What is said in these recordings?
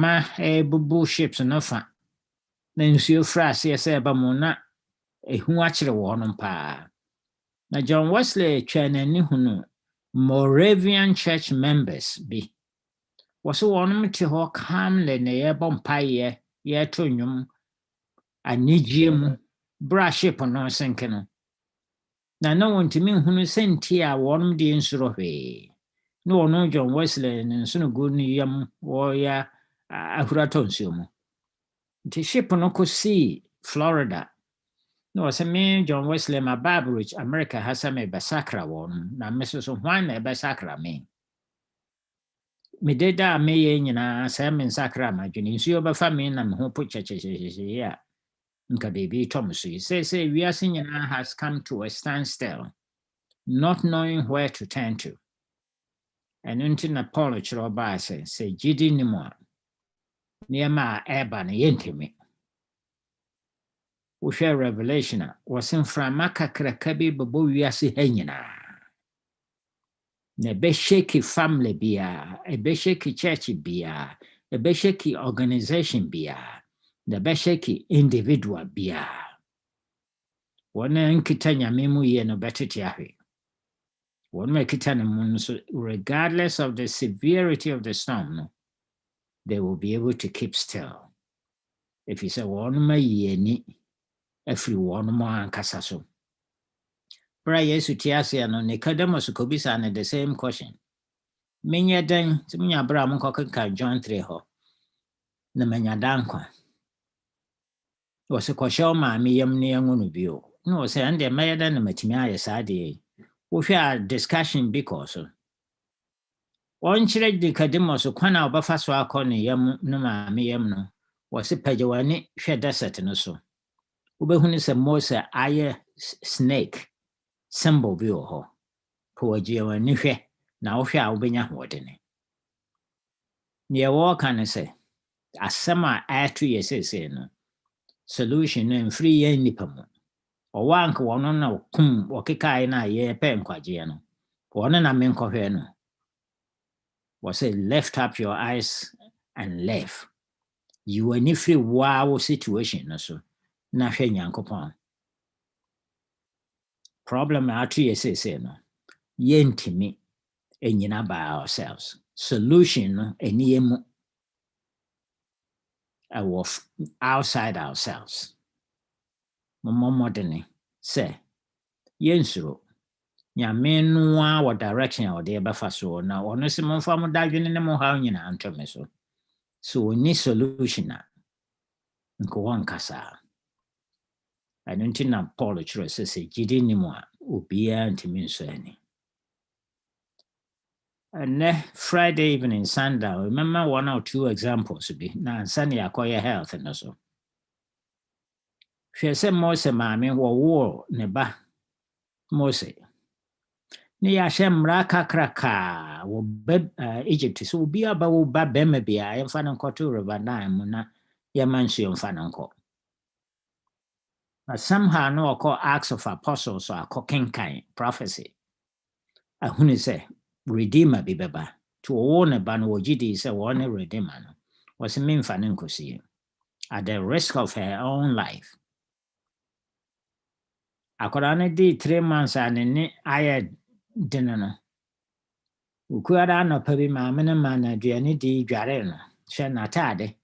ma bubu ships no fa na nsuo frase ese ba mu na ehu akyere wonom pa na John Wesley twa n'ani hunu Moravian church members bi wɔso wonom te hɔ calmly na yɛbɔ mpaeɛ yɛto nnwom anigye mu bra ship no senke no na wɔntumi nhunu senti a wonom de nsuro hwee na wɔno John Wesley ne nso no gu ne yam wɔya ahura tonsuo mu nti ship no kɔsii Florida na wɔsɛ me John Wesley ma Bible America ha sɛ mebɛsakra wɔnom na meso so hwan na ɛbɛsakra me mededa a meyɛ nyinaa sɛ mensakra madwene nsuo bɛfa me na me ho po kyɛkyɛkyɛkyɛ a nka baabi tɔm so yi sɛ wiase nyinaa has come to a standstill not knowing where to turn to ɛno nti na Paul kyerɛ ɔbaa sɛ gyidi ni mu a nneɛma a ɛreba no yɛntimi wohwɛ Revelation a wɔse mframa kakraka bi bɛbɔ wiase ha nyinaa na ɛbɛhyɛki family biara ɛbɛhyɛki church biara ɛbɛhyɛki organization biara na ɛbɛhyɛki individual biara wɔn a nkita nyame mu yie no bɛtete ahwe wɔn a kita no mu nso regardless of the severity of the storm no they will be able to keep still if you say wɔn ma yie ni afiri wɔn mo ankasa so bra Yesu tiasia no Nicodemus kobisa ne the same question menyɛ dan sɛ menya bra mo nkɔkenka John 3 hɔ na menya dankwa wɔsɛ kɔhyɛ maame yam ne yangu no bio na wɔsɛ ande mɛyɛ dan na matimi ayɛ saa de wohwɛ a discussion bi kɔ so wɔnkyerɛ Nicodemus kwan a wɔbɛfa so akɔ ne yam no maame yam no wɔsɛ pagya w'ani hwɛ desert no so wobɛhunu sɛ Mose ayɛ snake symbol bi wɔ hɔ po wagye w'ani hwɛ na wohwɛ a wobɛnya hoɔdene neɛ wɔɔka ne sɛ asɛm a ɛto yɛ seesei no solution no mfiri yɛn nnipa mu ɔwɔ anka wɔno na kum wɔkekae no a yɛpɛ nkwagyeɛ no wɔno na menkɔhwɛ no wɔsɛ lift up your eyes and live yi w'ani firi waa wo situation no so na hwɛ Nyankopɔn problem a ato yɛ seesei no yɛntimi ɛnyina by ourselves solution no ɛni yɛ mu ɛwɔ outside ourselves mommɔ mmɔdene sɛ yɛnsuro Nyame no a wɔ direction a ɔde yɛbɛfa so na ɔno sɛ momfa mo dadwene ne mo haw nyinaa ntɔme so ɔni solution a nka wɔnkasa ɛno nti na Paul kyerɛ sɛ gyidi ni mu a obiara ntimi nsɔ ani ɛnɛ Friday evening sundown remember 1 or 2 examples bi na ansa ne yɛakɔyɛ health no so hwɛ sɛ Mose maame wɔwoo ne ba Mose ne yɛahyɛ mmara kakrakaa wɔ Egypt sɛ obiara bɛwo ba bɛrima biara yɛmfa no nkɔto River Nile mu na yɛma nsuo mfa no nkɔ but somehow no ɔkɔ Acts of Apostles so akɔ kenkan prophecy ahunu sɛ redeemer bi bɛba to wɔwɔ ne ba no wɔgye dii sɛ wɔne redeemer no wɔsɛ memfa no nkɔsie at the risk of her own life akwadaa no dii 3 months a ne ne ayɛ dene no okuara anɔpa bi maame no ma no aduane di dware no hyɛ n'ataade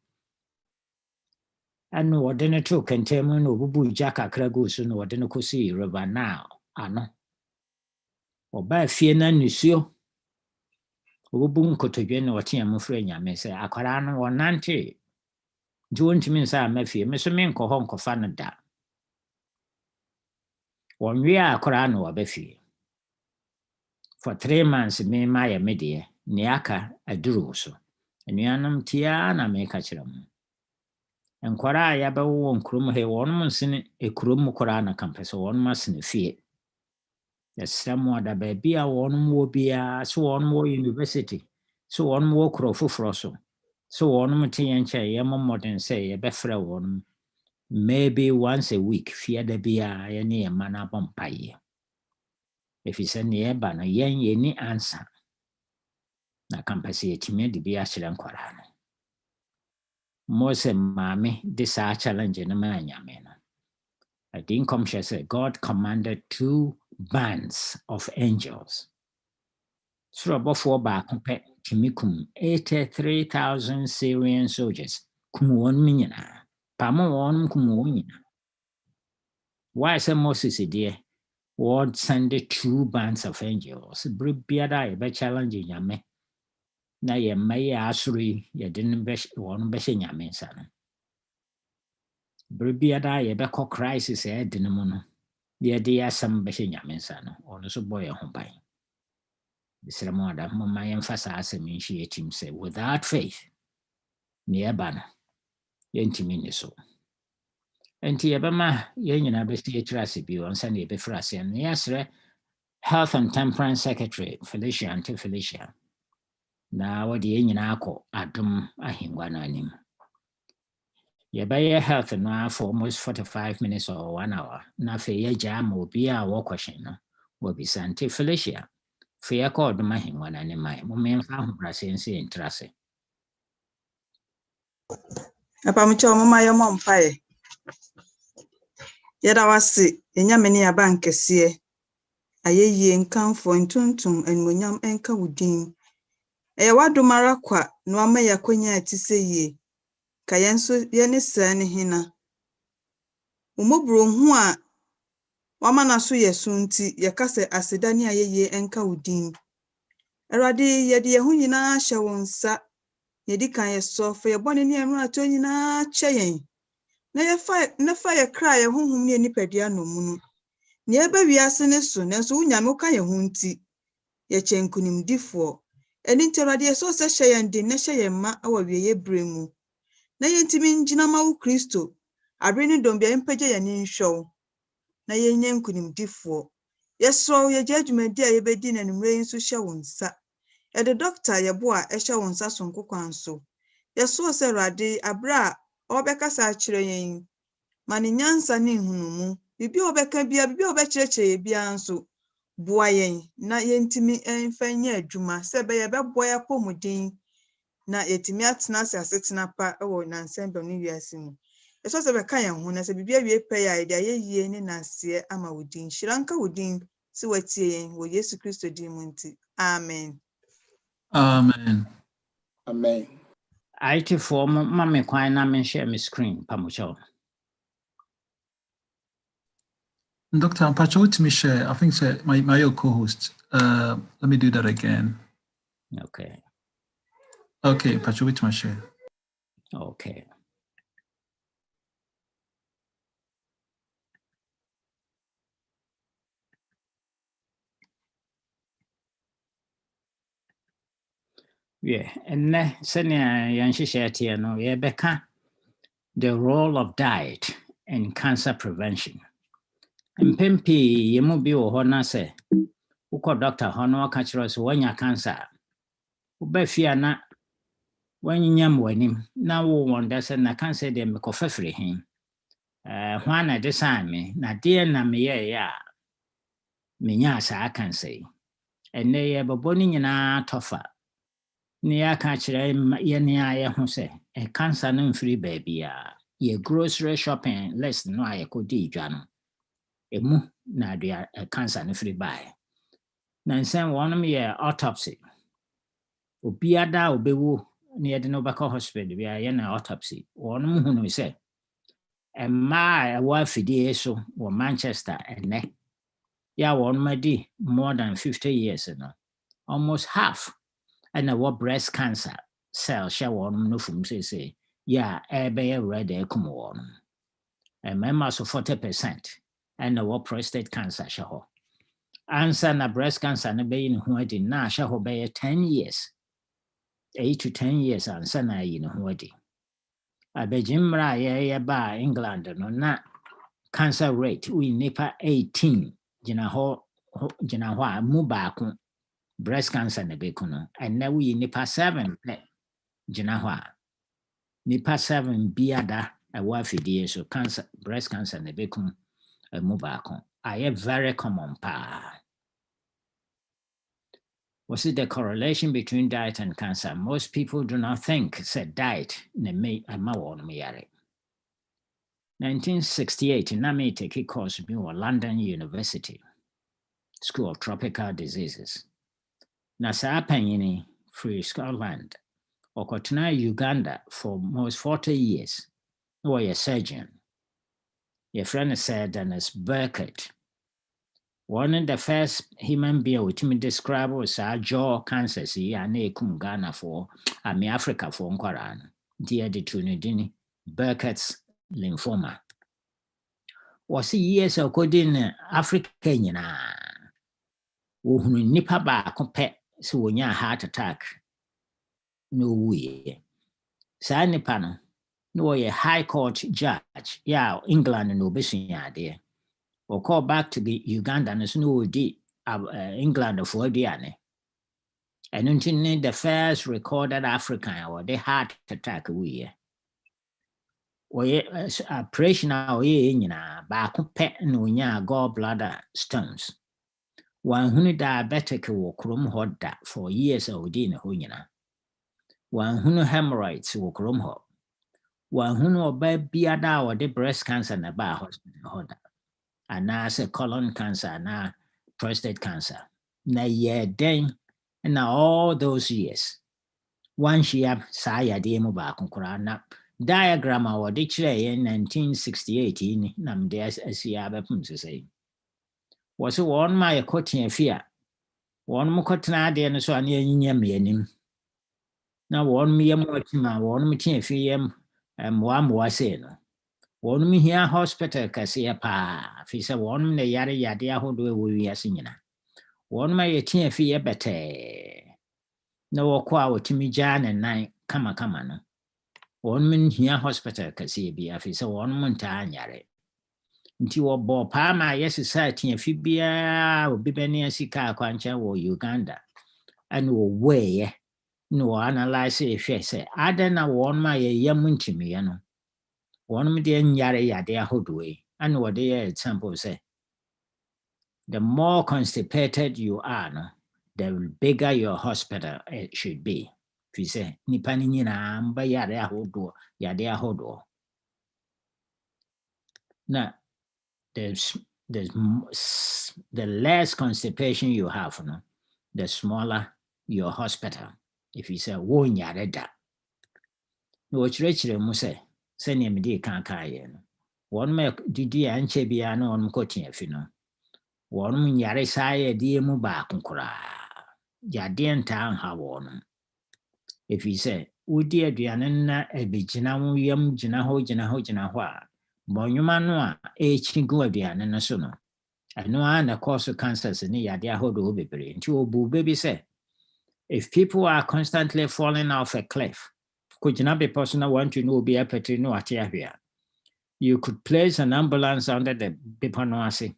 ɛno wɔde no too kɛntɛn mu na obubu gya kakra gu so na wɔde no kɔsii River Nile ano ɔbaa fie na nsuo obubu nkotodwe na wɔteɛ mu frɛ Nyame sɛ akwadaa no wɔnante nti wɔntumi nsa ama fie me so menkɔ hɔ nkɔfa no da wɔnwe a akwadaa no wɔba fie for 3 months mema yɛ me deɛ ne aka aduru so anuanom tiaa na meka kyerɛ mu nkwadaa a yɛbɛwo wɔ kurom ha wɔnom nsene kurom mu koraa na kampɛ sɛ wɔnom asene fie yɛsrɛ mu ada baabi a wɔnom wɔ biara sɛ wɔnom wɔ university sɛ wɔnom wɔ kuro foforɔ so sɛ wɔnom te yɛn nkyɛn yɛmmɔ mmɔden sɛ yɛbɛfrɛ wɔnom maybe once a week fie da biara yɛne yɛn mma no abɔ mpaeɛ ɛfiri sɛ ne yɛba no yɛnni ansa na kampɛ sɛ yɛtumi de bi akyerɛ nkwadaa no Mose Mami, this our challenge in Amanyameno. I think Comsha said God commanded 2 bands of angels. So about 4 back compared to Mikum, 83,000 Syrian soldiers. Kumuonmina. Pamo Kumuonina. Why say Moses dear? Word send 2 bands of angels. Bribiada be challenging Yame. Na ye may asuri, ye didn't be one beshing Yamen son. Bribiada ye be co crisis a dinamono. The idea some beshing Yamen son, or no boy a home by. The ceremony that my emphasize and initiate him say, without faith, near banner, yentimini so. And Tiabama, yen abesti trasibu on Sunday befrasian, yes, Health and Temperance Secretary, Felicia and Felicia. Now, what the Union Ako, Adam, Ahingwananim. Yabaya health now for almost 45 minutes or 1 hour. Now, for your jam will be our question, will be Santa Felicia. For your call the Mahingwananim, Mumen found Brasensi in Trasse. Apamucho mama yo mompae. Yada wasi enyameni abankesie. Ayeye nkamfo ntuntum enmonyam enka wudin. Wadumara kwa nwama yakonya atise ye. Kayenso yene sane hina. Umobro hu a wamana so yesunti yakase asedani ayeye enka wudin. Erade yede yehu nyina hye wonsa. Yedi kan yeso fe yebone ni enu ato nyina cheyen. Na fa ye kra ye honhum ne nipadua no mu no. Ne eba wiase ne so nanso wunyame ka ye hunti ye chenkunimdifo. Eni nterade yeso se hyeyen din na hyeyen ma awa wieye bremu. Na yentimi ngina ma wo Kristo. Abre ni dombia mpage ye ni nhwew. Na yenye nkunimdifo. Yeso ye judgment dia ye bedi na numre nso hye wonsa. The doctor Yeboah hye wonsa sonko kwanso. Yeso se rade abra obekasa akire yen. Mani nyansa ni hunumu. Bibi obeka bia bibi obekirechire bia nso boa yen na yentimi enfanye adwuma sebe ye beboa ya pomudin na yetimi atena se asetena pa ewo nansembe no wiase mu. Eso se beka yen ho na se bibi awie pe ya ide ayeye ne nase ama wudin shiranka wudin si watie yen wo Yesu Kristo din mu nti. Amen. Amen. Amen. IT form Mammy Quine, I share my screen, Pamucho. Dr. Ampacho, with me share, I think so, my co-host. Let me do that again. Okay. Okay, Pacho, with my share. Okay. Yeah, and senior Yanshi no, Rebecca, the role of diet in cancer prevention. And Pempi, you must be a say, who call Dr. Hono catchers when your cancer. Who be fear not when you yam winning. Now, one does and I can't say them because free him. When I design me, na dear na me, ya, I can say. And they have a bonny in our tougher. Near catcher, near who say, a cancer no free baby, ye grocery shopping less than I could do, John. A moo, na dear, a cancer no free buy. Nansen one of me autopsy. Obiada obewu near the Nobacco Hospital, we are in an autopsy. One who we say, and my wife so or Manchester and ne. Ya one my D more than 50 years ago, almost half. And what breast cancer cell shall one no from say, yeah, be ready come on. And members of 40%, and what prostate cancer shall. Answer na breast cancer no be in who did na shall be 10 years. 8 to 10 years answer na in who did. I be Jimra ye ba England no na cancer rate we nipa 18 jina ho mubako breast cancer na be kuno and now we nipa 7 jina ho nipa 7 biada a wafidie so cancer breast cancer na be kun mubako I very common pa Was it the correlation between diet and cancer? Most people do not think said diet ne me ama won me yare. 1968, na me take course in London University School of Tropical Diseases. Na saa panyini free Scotland. Okotena Uganda for almost 40 years. Or a surgeon. Your friend said Dennis Burkett. One of the first human being which me describe was our jaw cancer. See, I ne kum Ghana for me Africa for Nkwaran. Dear the Trinidini Burkett's lymphoma. Was years according Africa nyina. Uhunu nipa ba kompe so wonya heart attack. No way. Sa nipa no no a high court judge. Yeah, England no besunya there. Or call back to the Uganda and no di England for Diane. And until the first recorded African or the heart attack we operation back pet no nya gallbladder stones. One who diabetic will chrome hot that for years or din hunyana. One who hemorrhoids will chrome hot. One who no biada or the breast cancer na ba hospital hot. And now say colon cancer, now prostate cancer. Now yeah, then and now all those years. Once you have saya demo back on diagram or dictionary in 1968 in nam des as you have to say. Was one my cotton fear. One more cotton idea and so near me. Now one me one me fear and one was saying. One me here hospital kasi pa fisa one me yare yade ahodo we wiase nyina. One my etia fi bete. Na wokwa wotimi jan and nine kama no. One me here hospital kasi bi afisa one monta anyare. Nti wo bo pa ma yes society fi bia obi bani asika akwancha wo Uganda. And wo we no analyze if say ada na one my yamuntimi no. One me de nyare yade ahodwe and what the example say the more constipated you are no, the bigger your hospital it should be. If you say nipa ni nyina mba yade ahodwe. Now the less constipation you have no, the smaller your hospital. If you say wo nyare da no chire mu say senior me di kan no one me didi anche bia no on kotia fi no one nyare saye di mu ba konkora ya de nta ha won. If you say udi aduane na ebegina wo yam gina ho a bonyuma no a echigu aduane no so no eno a na cause cancers ni ya de ahodo bebre nti obu baby say if people are constantly falling off a cliff could not be personal want to know be a petty no here. You could place an ambulance under the Bipanoasi.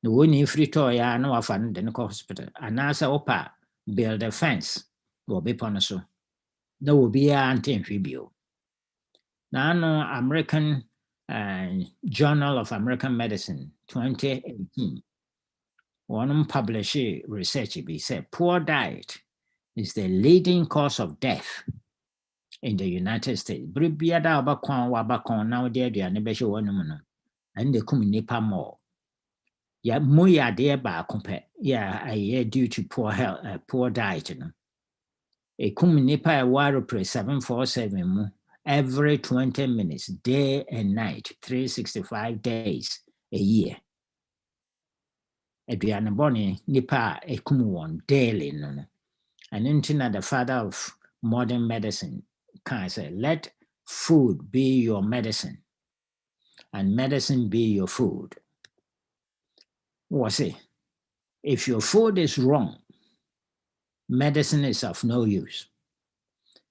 The winning free toy are no often the hospital. And as a opa build a fence or Bipanaso. There will be an anti-amphibio. Now no American Journal of American Medicine 2018. One published research be said poor diet is the leading cause of death in the United States. Bribiada wabakon now there nebesho one and the kum nipa more. Ya muya there ba compare. Yeah, I due to poor health, poor diet. A kum nipa waro pre 747 every 20 minutes, day and night, 365 days a year. Aduane boni nipa a kum one daily no. And into the father of modern medicine. Can I say, let food be your medicine and medicine be your food. What's it? If your food is wrong, medicine is of no use.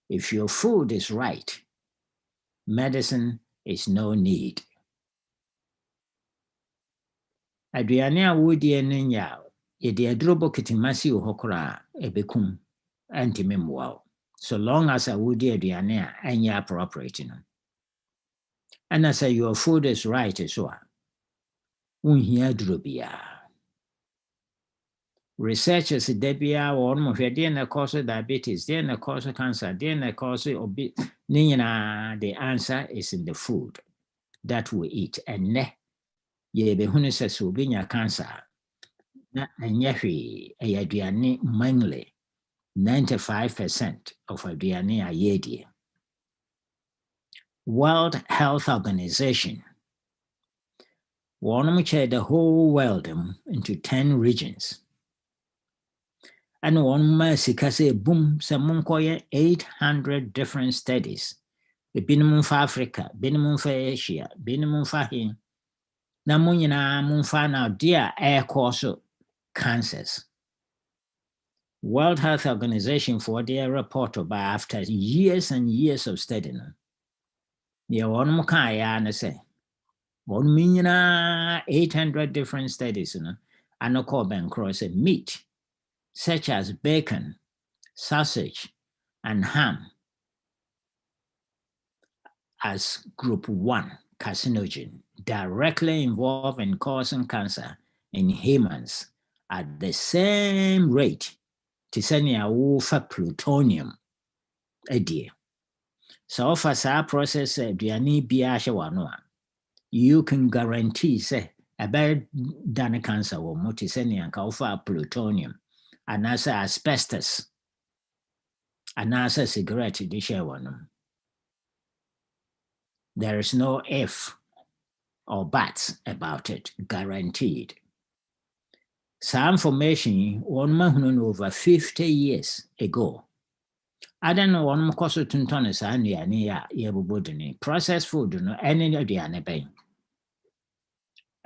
If your food is right, medicine is no need. Aduane a wodi enya yedi adrobo kitimasi ohokora ebekum antimemwao. So long as I would aduane any appropriate. And as your food is right as well. Unhia drobia. Researchers debia or no cause diabetes, then cause cancer, then cause obesity. The answer is in the food that we eat. And ne ye be hunu se so binya cancer. Na enye hwe aduane mainly 95% of aduane ayedie. World Health Organization wɔn share the whole world into 10 regions. And wɔn ma sika sɛ boom sɛ monkɔyɛ 800 different studies. Ebinom mfa Africa, ebinom mfa Asia, ebinom mfa he. Na mo nyinaa momfa na ade a ɛrekɔ so cancers. World Health Organization for their report about after years and years of studying. Yeah, wɔn mo kaa ya ne sɛ wɔn nyinaa 800 different studies no ano kɔ bɛnkorɔ sɛ meat such as bacon, sausage, and ham as group 1 carcinogen directly involved in causing cancer in humans at the same rate to send wofa plutonium adie. So offer saa process aduane biara hye wano a you can guarantee say ɛbɛyɛ dane cancer wɔ mo te sɛ nea nka wofa plutonium anaasɛ asbestos anaasɛ cigarette de hyɛ wɔ no. There is no if or buts about it, guaranteed. Some information one mahunu over 50 years ago. I don't know one koso tuntone sa anuane a yebobodini processed food no any aduane bɛn.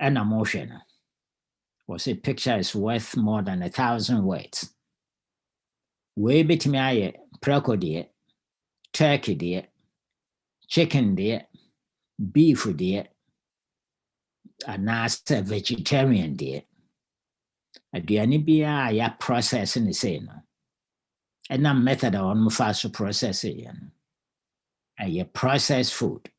Ɛna mohwɛ no. Was a picture is worth more than 1,000 words. We betimi ayɛ preko deɛ, turkey deɛ, chicken deɛ, beef deɛ, anaasɛ vegetarian deɛ. Aduane biara a ya process ne sei no. Ɛnam method a wɔn fa so process yɛ no. Ɛyɛ processed food.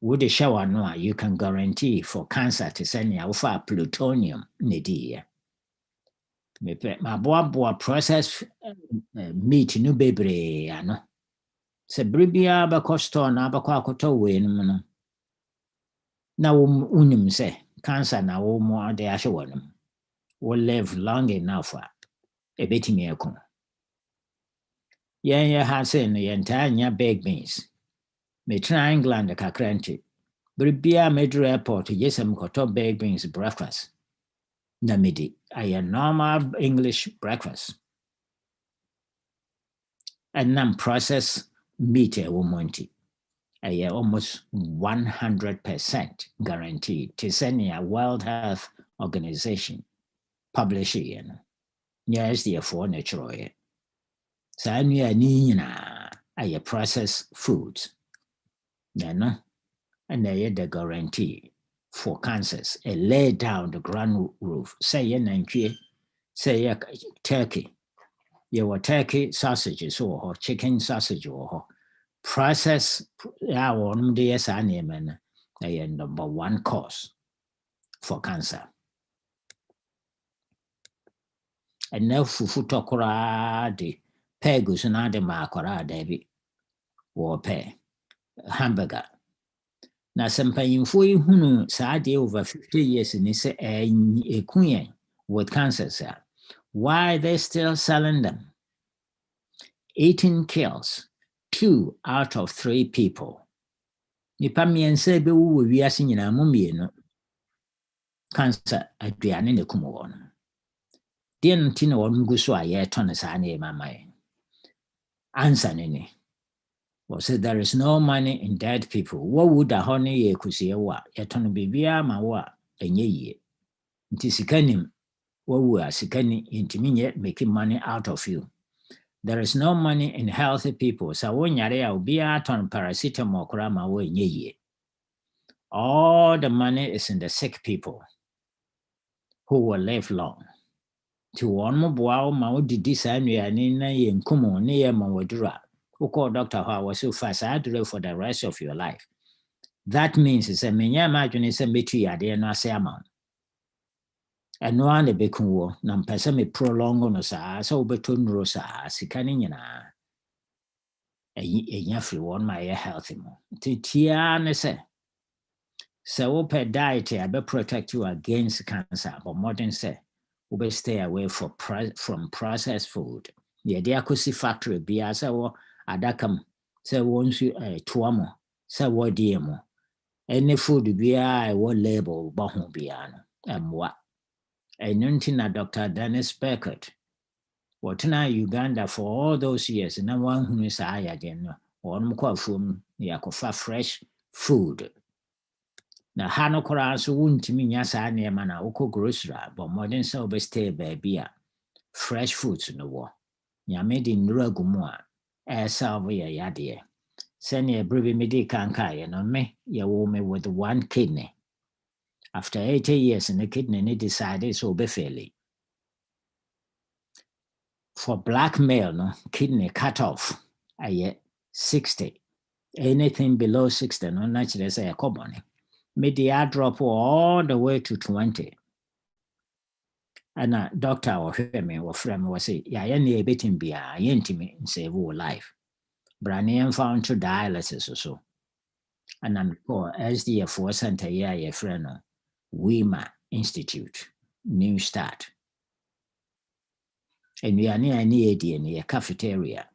Wode hyɛ w'ano a you can guarantee for cancer te sɛ nea wofa plutonium ne diiɛ. Maboaboa processed meat no bebree ano. Sɛ bere biara bɛkɔ store na bɛkɔ akɔtɔ wei no mu no. Na wonim sɛ cancer na wo mo ade ahyɛ wɔ no. Will live long enough a ebetimi akɔ. Yɛn ha sɛ no yɛntaa nya baked beans. Metra England kakra nti. Bere biara medru airport yɛsɛ mekɔtɔ baked beans breakfast. Na medi ayɛ normal English breakfast. Ɛnam processed meat ɛwɔ mu nti. Ɛyɛ almost 100% guaranteed. Te sɛ nea World Health Organization publish it. Yes, therefore natural. So I knew a processed foods. No, and they the guarantee for cancers. A lay down the ground roof. Say ye say turkey. You were turkey sausages or chicken sausage or process our number 1 cause for cancer. And now fufu tokora de pegus na de makora debi or pe hamburger. Na sempanyimfo yi hunu saa de over 50 years ni say ekuyen with cancers. Why they still selling them? 18 kills 2 out of 3 people. Nipa miense be wo wiase nyina mo mienu. Cancer aduane ne kumo won. Deɛ nti na wɔn gu so a yɛtɔ no saa ne mama answer ne was said there is no money in dead people. What would a honey ye kusie wa yɛtɔ no bibia ma wo a enye yie. Nti sika nim wo wu a sika ni ntimi nye making money out of you. There is no money in healthy people. Sa wo nyare a obia ton paracetamol kora ma wo enye yie. All the money is in the sick people who will live long. To one more bow ma didi saa nnuane na yɛ nkumu ne yɛ ma wadura. Wokɔ doctor hɔ a wɔ so fast adure for the rest of your life. That means sɛ menya ma adwene sɛ metu yadeɛ no ase ama. ɛno ara na ɛbɛku wɔ na mpɛ sɛ me prolong no saa sɛ wobɛtɔ nnuro saa sika no nyinaa ɛnya firi wɔn ma ɛyɛ healthy mu nti tiaa ne sɛ wopɛ diet a protect you against cancer but mmɔden sɛ wobɛ stay away from processed food yɛde akɔsi factory biara sɛ wɔ adaka mu sɛ wɔ nsu toa mu sɛ wɔ deɛ mu any food biara ɛwɔ label bɔ ho biara no ɛmmoa ɛno nti na Dr. Dennis Beckett wɔtena Uganda for all those years na wanhunu saa yadeɛ no wɔnom kɔ afuom yɛakɔfa fresh food na ha no koraa so wontumi nya saa nneɛma na wokɔ grocery a bɔ mmɔden sɛ wobɛstay baabi a fresh foods no wɔ nyame de nnuro agu mu a ɛɛsalve yɛ yadeɛ sɛnea ɛberɛ bi mede kankaeɛ no me yɛwɔ me with one kidney after 80 years the kidney ne decided so obɛfɛle for black male no kidney cut off ɛyɛ 60 anything below 60 no na kyerɛ sɛ ɛkɔ bɔne mede drop all the way to 20 ɛna doctor wɔhwɛ me wɔfrɛ me wɔ sɛ yɛayɛ ne yɛbɛtim biara yɛntimi nsave wo life bra ne yɛmfa nto dialysis so ɛna mekɔɔ SDF foɔ center yi a yɛfrɛ no Wema Institute New Start nnuane a ne yɛdie no yɛ cafeteria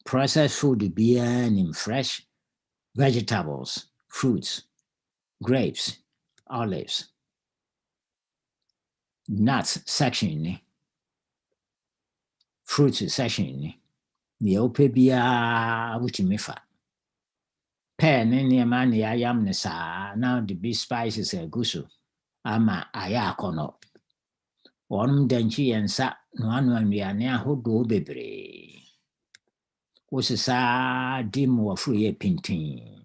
processed food biara nim fresh vegetables fruits grapes olives nuts section ni fruits section ni nea wopɛ biara wotumi fa pear ne nneɛma ne yɛayam ne saa na de bi spices agu so ama ayɛ akɔnɔ wɔnom dankyi yɛ nsa noanoa nnuane ahodoɔ bebree wosi saa di mu wɔforo yɛ pintin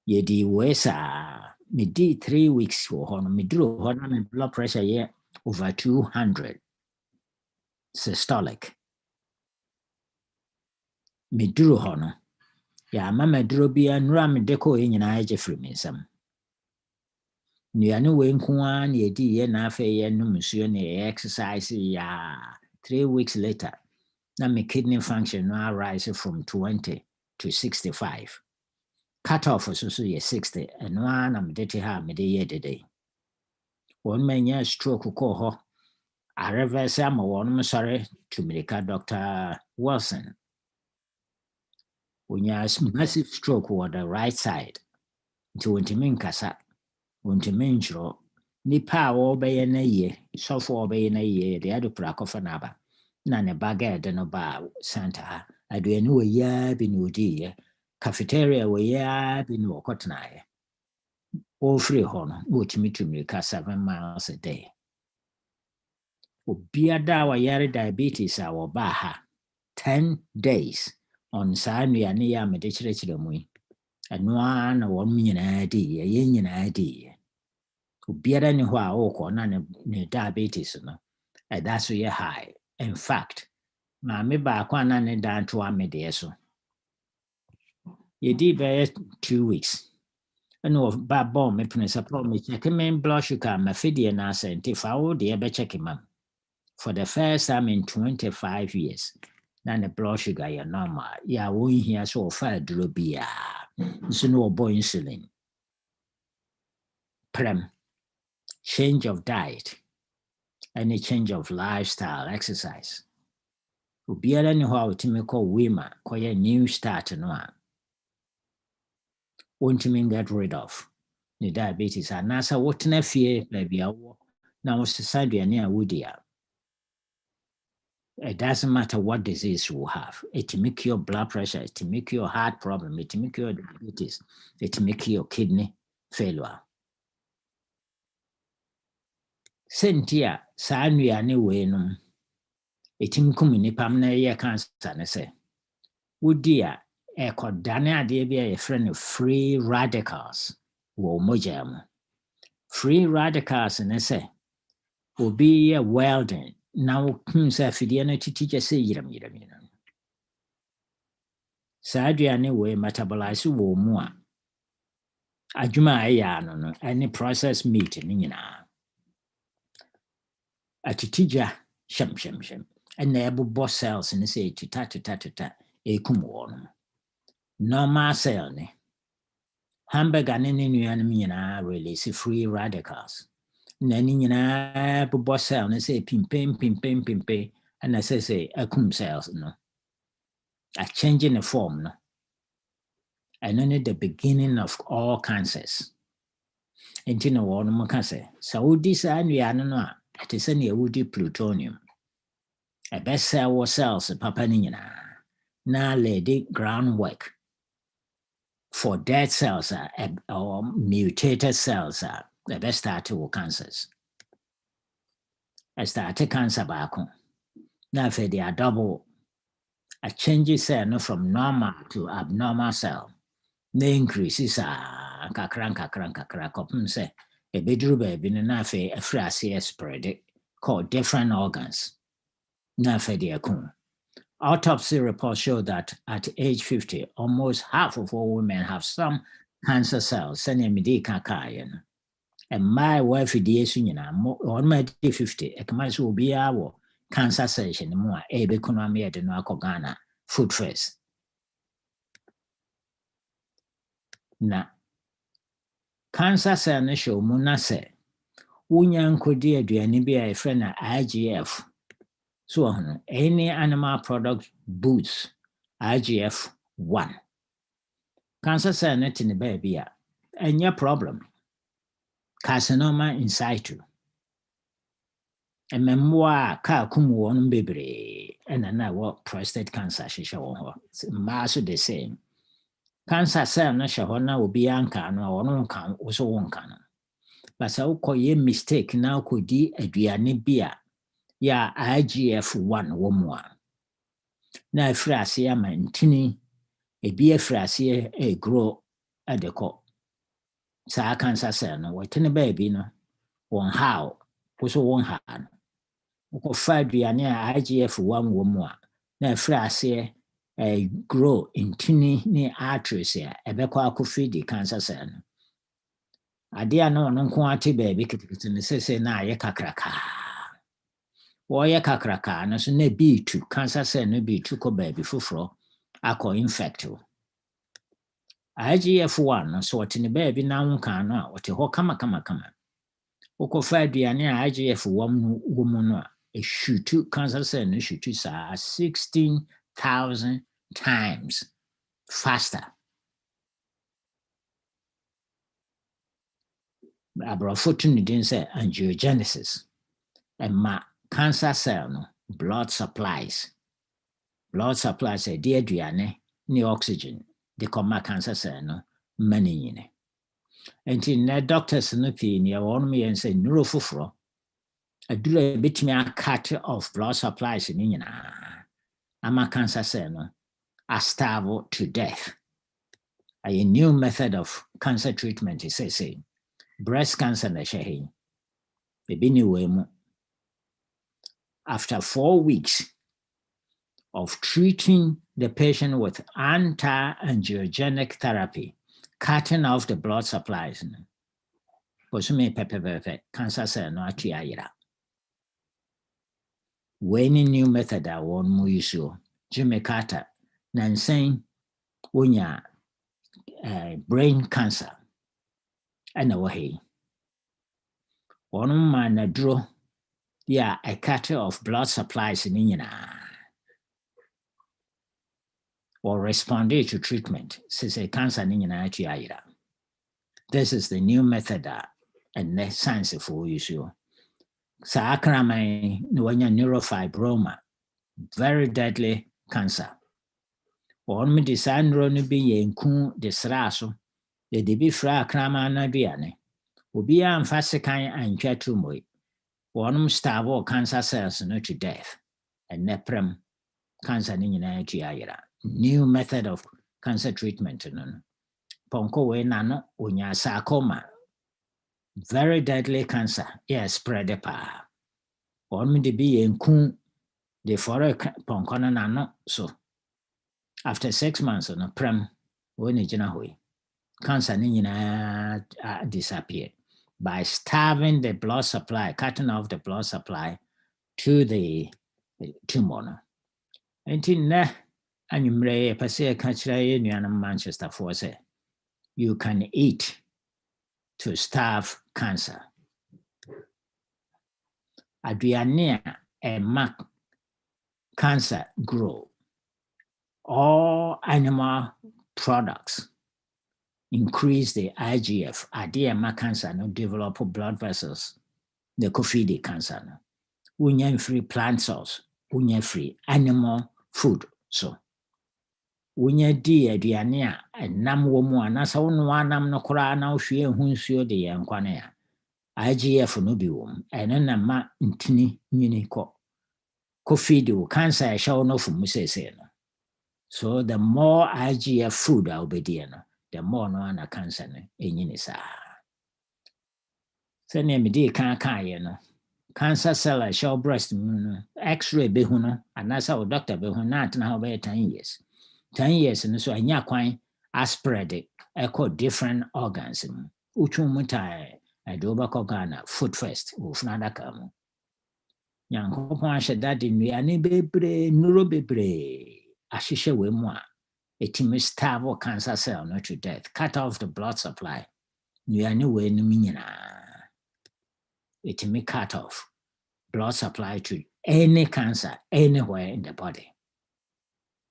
yɛdi wei saa medi 3 weeks wɔ hɔ no meduru hɔ na me blood pressure yɛ over 200 systolic meduru hɔ no yɛama maduro bia nnura mede kɔɔ nyinaa agye firi me nsam nnuane wei nko ara na yɛdi yɛ na afei yɛnom nsuo na yɛ exercise ya 3 weeks later na me kidney function no arise from 20 to 65 cut off so yɛ 60 ɛno ara na mede te ha mede yɛ dede wɔn ma nyɛ stroke kɔɔ hɔ areverse ama wɔn sɔre tumirika Dr. Wilson wonya massive stroke wɔ the right side nti wɔntumi nkasa wɔntumi nkyerɛ nipa a wɔbɛyɛ no yie sɔfo a wɔbɛyɛ no yie de ade kora akɔfa n'aba na ne baga de no ba center ha aduane wɔ yaa bi na odiiɛ cafeteria wɔ yaa bi na wɔkɔtenaeɛ wɔfiri hɔ no wɔtumi tumirika 7 miles a day obiada a wɔyare diabetes a wɔbaa ha 10 days on saa nnuane yɛ a mede kyerɛkyerɛ mu yi ɛno ara na wɔn nyinaa diiɛ yɛn nyinaa diiɛ obiara ni hɔ a wɔkɔ na ne diabetes no ɛda so yɛ high in fact maame baako a na ne da ntoa medeɛ so yɛdi bɛyɛ 2 weeks ɛna ɔba bɔɔ me pene sɛ pɔ me kyɛke me blood sugar mafidie no asɛ nti fa wo deɛ bɛkyɛke ma for the first time in 25 years na ne blood sugar yɛ normal yɛ a wɔnhia sɛ ɔfa aduro biara nso na ɔbɔ insulin prem change of diet any change of lifestyle exercise obiara ni hɔ a otimi kɔ Wema kɔyɛ new start no a wontimi get rid of ne diabetes anaasɛ wotena fie baabi a wɔ na wosesa aduane a wodi a it doesn't matter what disease you have. It may cure blood pressure, it may cure heart problem, it may cure diabetes, it may cure kidney failure. Sentia saa nnuane wei no etim kum nipa na yɛ cancer ne sɛ wodi a ɛkɔdane adeɛ bi a yɛfrɛ no free radicals wɔ mogya mu. Free radicals ne sɛ obi yɛ welding na wohun sɛ afidie no titi kyɛ sɛ yiram. Saa aduane wei metabolize wɔ mu a adwuma a ɛyɛ ano no ɛne processed meat ne nyinaa atitija shem and the able cells and say tita ekum normal cell ne hamburger ne nuanum nyinaa release free radicals na ni nyinaa bobɔ cell ne say pimpe and say akum cells no a change in the form no and only the beginning of all cancers. Enti na wɔn mo ka sɛ sɛ wodi saa nnuane no a ɛte sɛ nea wodi plutonium ɛbɛsɛ wɔ cells papa no nyinaa na lady groundwork for dead cells or mutated cells ɛbɛstart wɔ cancers ɛstart cancer baako na afei de double a change cell no from normal to abnormal cell na increases kakra kopum say a bedru baby na fe afra se spread called different organs na fe de akun. Autopsy reports show that at age 50 almost half of all women have some cancer cells sene midi kakayen and my wife de esu nyina on my 50 e kama so obi awo cancer cells ni mo a be kono am yede no akogana food first na cancer cell no show mu na se wonya nkodi aduane bi a efre na IGF so any animal product boosts IGF-1 cancer cell no tin baby a enya problem carcinoma in situ ememwa ka kumu won bebre na wo prostate cancer hwehwe wo ho ma so the same cancer cell no hwe na obi anka no wono nka wo so wonka no basa ukoye mistake na ukodi aduane bia ya IGF-1 wo mu a na afrase ya mantini ebi afrase e grow adeko sa cancer cell no wotene baabi no won how wo so won ha no uko fa aduane a IGF-1 wo mu a na afrase grow intini ni arteries ya ebekwa akofi di cancer cell no ade a no nko ate baabi kitikiti ne sese na aye kakraka woye kakraka no so na B2 cancer cell no B2 ko baabi foforo akọ infective IGF-1 no so wotene baabi na wonka no a wote ho kama ukofa aduane a IGF-1 wo mu no a shoot cancer cell no shoot sa 16,000 times faster. Abrafo ni din say angiogenesis and ma cancer cell no blood supplies e de aduane ni oxygen de comma cancer cell no mani nyine enti na doctors no pii ni won me yen say neurofoforo adura betimi a cut off blood supplies ni nyina ama cancer cell no are starved to death. A new method of cancer treatment is say breast cancer na shehe bebi ni wemu after 4 weeks of treating the patient with anti-angiogenic therapy, cutting off the blood supplies, posume pepe cancer cell no atuayira. When a new method a won mu yusu Jimmy Carter nansen wonya brain cancer ana wahi one man na duro ya a cut of blood supplies ni nyina or responded to treatment since a cancer ni nyina atuayira. This is the new method and the science for you. Sa akramai no wanya neurofibroma, very deadly cancer. Or me design no bi yenku de sraso, de bi fra akrama na biane. Obi amfa sekan antwa tumoi. One starve cancer cells no to death. And neprem cancer ni nyina atuayira. New method of cancer treatment no. Ponko we nano unya sarcoma. Very deadly cancer. Yes, spread pa. Or me de be yenku de fore ponko na nano so. After 6 months no prem when jina hoi. Cancer ni nyina disappear by starving the blood supply, cutting off the blood supply to the tumor. Until na anumre pase kachira nuanam Manchester for say you can eat to starve cancer. Aduane a mark cancer grow. All animal products increase the IGF. Adema cancer no develop blood vessels. The feed the cancer no. Unyen free plant cells. Unyen free animal food. So unyen di aduane a nam wo mu anasa wo no anam no kora na wo hwe hu nsuo de ye nkwane ya. IGF no bi wo. Eno na ma ntini nyini ko. Feed the cancer shall no from say no. So the more IGF food I'll be there, the more no ana cancer no enyinisa. So near me de kan no. Cancer cell shall breast X-ray be hu no, and that's how doctor be hu na how be 10 years. 10 years no so anya kwan spread it echo different organs. Uchu mutai adoba kokana food first ufuna kamu. Nyankopon ahye dade nnuane bebre nuro bebre ahyehyɛ we mu a etimi starve cancer cell no to death, cut off the blood supply. Nnuane we no nyina etimi cut off blood supply to any cancer anywhere in the body.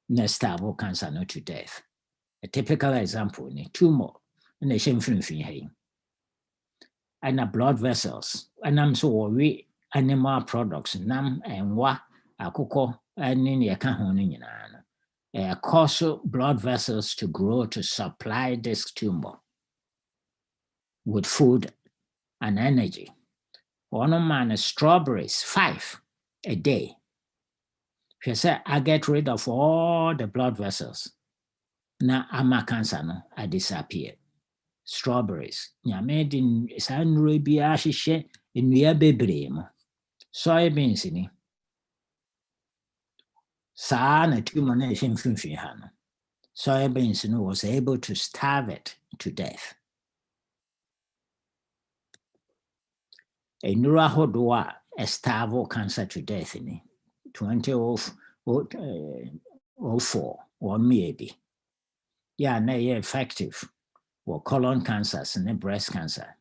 Na starve cancer no to death. A typical example ni tumor na shemfinfin hai. And blood vessels and I'm so worried animal products nam enwa akoko ani ne ka ho no nyina cause blood vessels to grow to supply this tumor with food and energy. One man strawberries 5 a day. She said I get rid of all the blood vessels. Na ama cancer no I disappear. Strawberries nyame din sanro bi ahyehyɛ nnua bebree mo. Soybeans ni saa na tumor na ehemfimfin ha no. Soybeans no was able to starve it to death. Nnuro ahodoɔ a starve cancer to death ni 2004 one maybe. Yeah, na effective. Or colon cancers and breast cancer.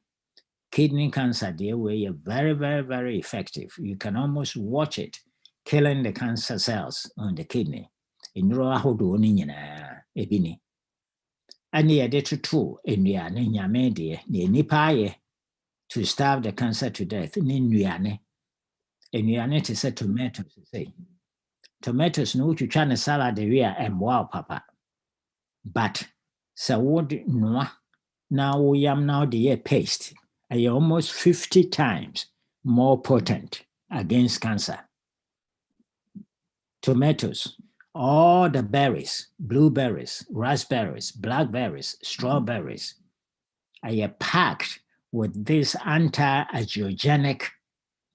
Kidney cancer, they were very, very, very effective. You can almost watch it killing the cancer cells on the kidney. In Roahodo Nina, Ebini. And they did to India, Nina Media, near Nipaye to starve the cancer to death. Ninuane. And Nuane said tomatoes, say. Tomatoes no to China salad area and wow, papa. But so what no now we am now the paste are almost 50 times more potent against cancer. Tomatoes, all the berries, blueberries, raspberries, blackberries, strawberries are packed with these anti-angiogenic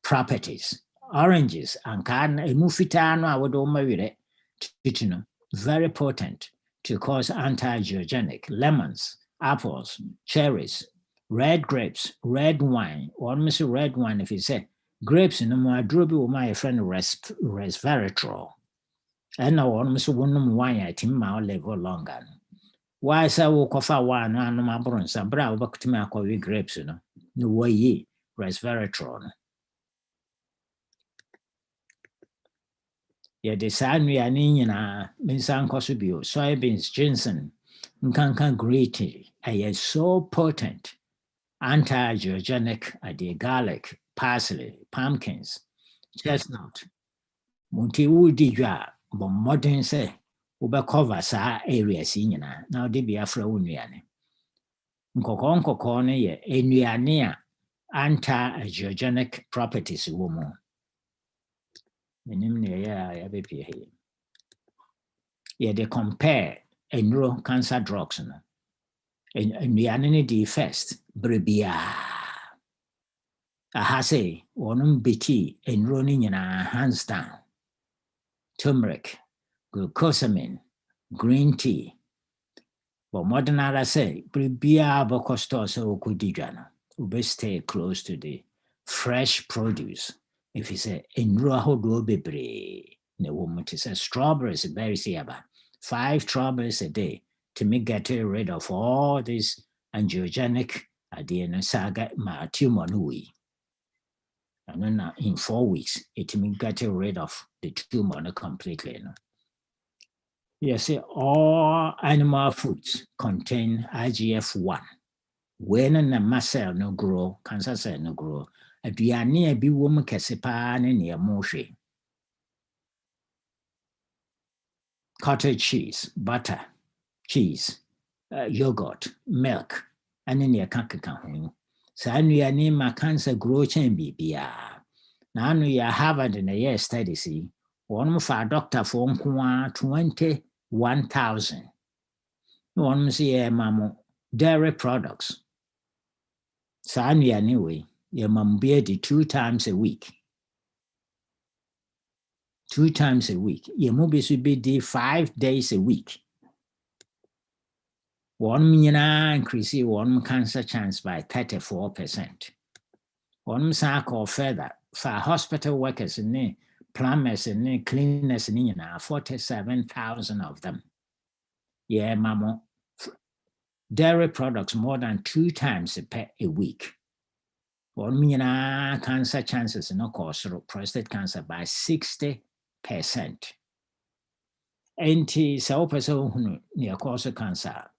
properties. Oranges and very potent to cause anti-angiogenic. Lemons, apples, cherries, red grapes, red wine. Or miss red wine if you say grapes no more drobi with my friend resveratrol. And now one miss one wine at him my level longer. Why so we coffee wine and my bronze and brow back to me grapes, no way ye resveratrol. Yeah, the Sanria Nina, Minsan Cosubio, soybeans, ginseng, Nkankan green tea, so potent, anti-angiogenic, garlic, parsley, pumpkins, chestnut, Monty Woodija, but modern say, Uber cover sa areas in now de be afra uniane. Nkokon ye, enuania, anti-angiogenic properties woman. Yeah, they compare neuro cancer drugs and the di first brebia. I say one BT and running in our hands down. Turmeric, glucosamine, green tea. But modern I say brebia bocostos or kudijana. We stay close to the fresh produce. if it's a nnuro ahodoɔ bebree na ɛwɔ mu te sɛ strawberries berries yaba 5 strawberries a day to me get rid of all this angiogenic adeɛ no saga ma tumor no wei. And then in 4 weeks, it means getting rid of the tumor completely. No? Yes, all animal foods contain IGF-1. When a mast cell no grow, cancer cell no grow, aduane a bi wɔ mu kɛse paa ne nea mohwe. Cottage cheese, butter, cheese, yogurt, milk, and nea kaka ho. Saa nnuane ma cancer grow kyɛn biribiara. Na ano yɛ Harvard na yɛ study si, wɔn fa doctor for nko ara 21,000. Na wɔn sɛ yɛ ma mo dairy products. Saa nnuane wei, yɛ ma mo bi adi 2 times a week. 2 times a week. Yɛ mo bi so bi di 5 days a week. Wɔn nyinaa increase wɔn cancer chance by 34%. Wɔn san kɔ further for hospital workers ne plumbers ne cleaners ne nyinaa 47,000 of them. Yeah, mamo. Dairy products more than 2 times per a week. Wɔn nyinaa cancer chances no kɔ soro prostate cancer by 60%. Enti sɛ wopɛ sɛ wohunu nea ɛkɔ so cancer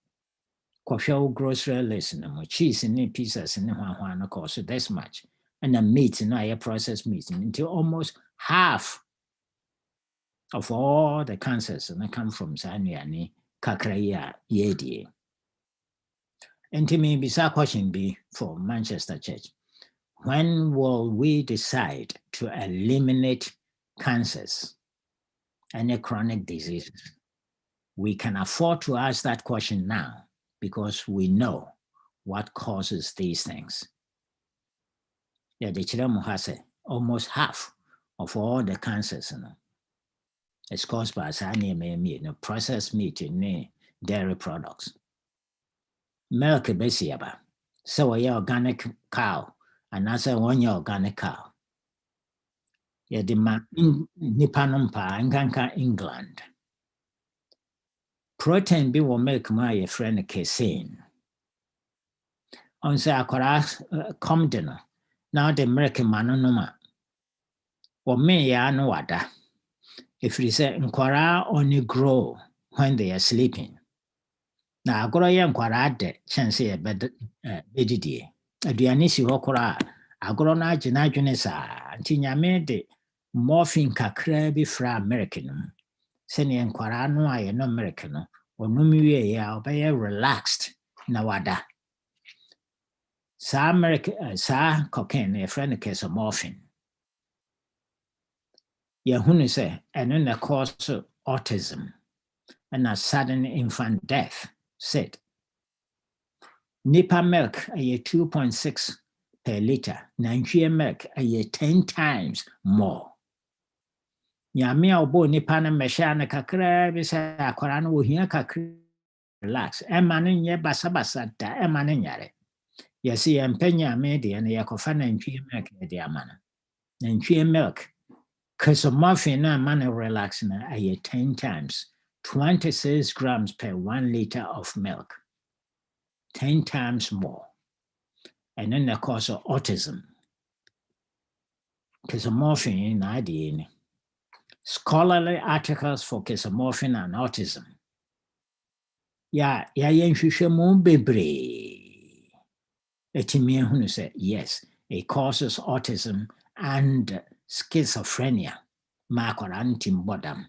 kɔhwɛ wo grocery list no mo cheese ne pizzas ne hwahwa no kɔ so this much. And the meat, processed meat, until almost half of all the cancers come from Sanyani, Kakraya, Yedi. And to me, bisa question be for Manchester Church. When will we decide to eliminate cancers and chronic diseases? We can afford to ask that question now because we know what causes these things. Yeah, the Chiramo has almost half of all the cancers is caused by processed meat and dairy products. Milk besiaba. So a organic cow, and that's a 1 year organic cow. Yeah, the Nipanumpa and England. Protein be will make my friend casein. On say come dinner. Now the American manonoma. Or me ya no wada. If we say nkwara only grow when they are sleeping. Na agora ye nkwara de chance ye bedidie. Aduane si hɔ kora agora na agina adwene saa. Nti nyame de morphine kakra bi fra American. Se ne nkwara no aye no American no. Onum wie ya obeye relaxed na wada. Sa cocaine, a friend case of morphine. Yehunu say, and then the cause of autism and a sudden infant death. Said Nipa milk a 2.6 per liter, Nigerian milk a 10 times more. Nyame a obo nipa na mesha na kakra bi say akwara no ohia kakra relax. Emma no nye basa da emma no nyare. Yes, Penya made and Yakofana and Chia milk the amana. And Chia milk. Cause of muffin and man relaxing a 10 times, 26 grams per 1 liter of milk. 10 times more. And then the cause of autism. Casomorphin in idea. Scholarly articles for casomorphin and autism. Bebre. Etimian said, yes, it causes autism and schizophrenia. Makorantim bodam.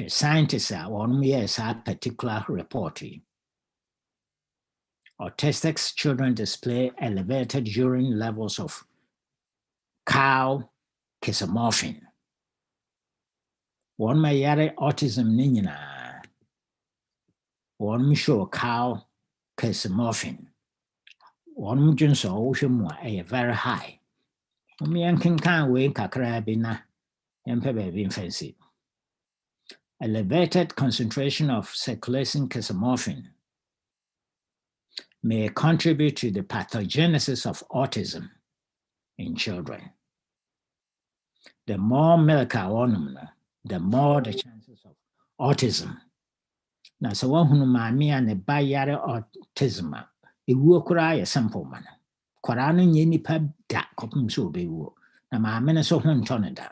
Scientists are 1 year particular reporting. Autistic children display elevated urine levels of cow casomorphin. One may yare autism nina. One show cow casomorphin. One junso ocean a very high. Umian can way kakrabina and pebe fancy. Elevated concentration of circulating casomorphin may contribute to the pathogenesis of autism in children. the more milk I want, the more the chances of autism. Now, so one who mammy and a bayare autism, a woo a simple man. Korano nyeni pa da kopum so be wo. Na mammy so hun toneda.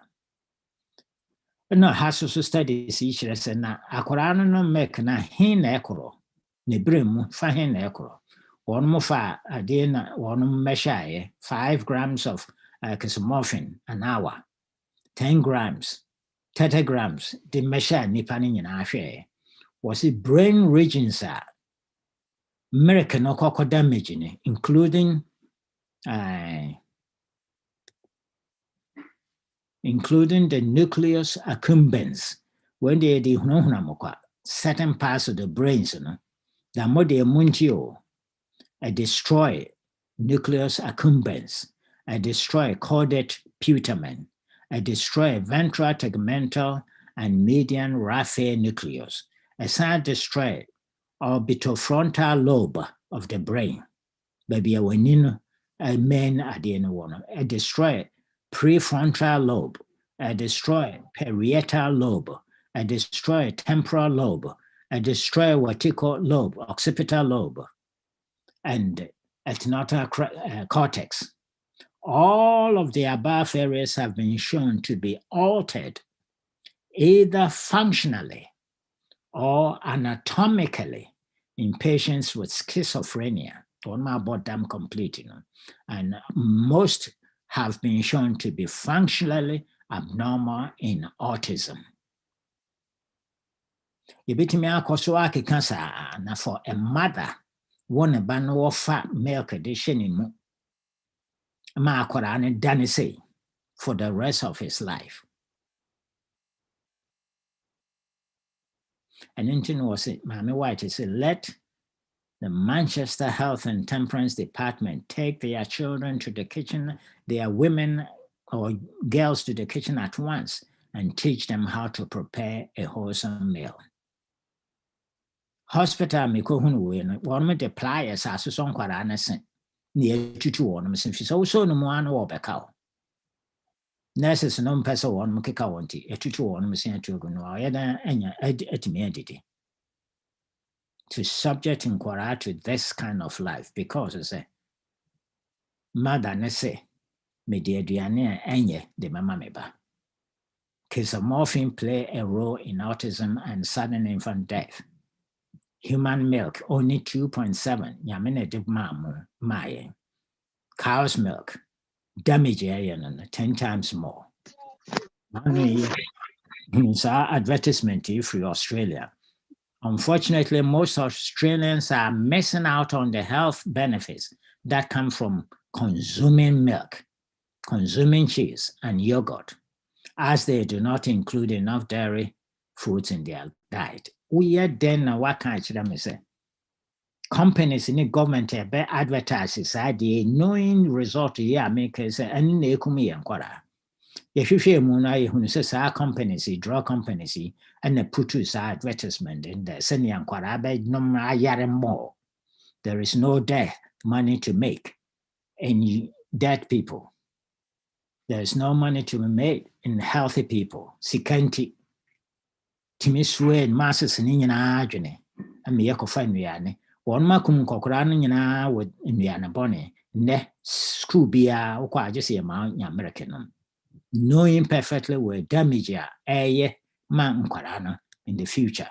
No has so studies each lesson na akorano no make na hin na ekoro. Ne bremu fa hin na ekoro. One more fa adena one measure 5 grams of morphine an hour. 10 grams, 30 grams, the measure nipa ni nyina hwe. Was it brain regions are American no koko damage including the nucleus accumbens when they certain parts of the brains the more they munchio destroy nucleus accumbens, destroy caudate putamen, destroy ventral tegmental and median raphe nucleus, destroy orbitofrontal lobe of the brain. Baby, when you men at the end of one, destroy prefrontal lobe, destroy parietal lobe, destroy temporal lobe, destroy vertical lobe, occipital lobe, and ethnotal cortex. All of the above areas have been shown to be altered either functionally or anatomically in patients with schizophrenia. On my bottom complete, and most have been shown to be functionally abnormal in autism. Yebitimi akoso akeka saa na for a mother one ba no wofa milk edition mu ma akwara ne dane say for the rest of his life. And then was it Mami White said, let the Manchester Health and Temperance Department take their children to the kitchen, their women or girls to the kitchen at once and teach them how to prepare a wholesome meal. Hospital me ko hunu we no one the pliers as so nkwara na sen na etutu won me sen so no mo an wo beka. Nurses no mpesa won mo keka wonti etutu won me sen atu no ayeda enya etime adidi. To subject inquiry to this kind of life because it's a mother ne say me de aduane enye de mama meba. Case of morphine play a role in autism and sudden infant death. Human milk only 2.7 nyamene de mamu maye. Cow's milk damage 10 times more. It's our advertisement for Australia. Unfortunately, most Australians are missing out on the health benefits that come from consuming milk, consuming cheese and yogurt, as they do not include enough dairy foods in their diet. We are then what kind of say? Companies in the government be advertises the knowing result here makers and nekumi and kwara. Yehwehwe mu na yehunu say companies, drug companies, and they put us advertisement in there. Senior kwara be no ayare more. There is no death money to make in dead people. There is no money to be made in healthy people. Sikanti. Timiswe masses in nyina adwene. Ami yakofa nnuane. Won makum kokora no nyina with nnuane bone. Ne school bia okwa agese ye ma American. Knowing perfectly where damage man nkwara in the future.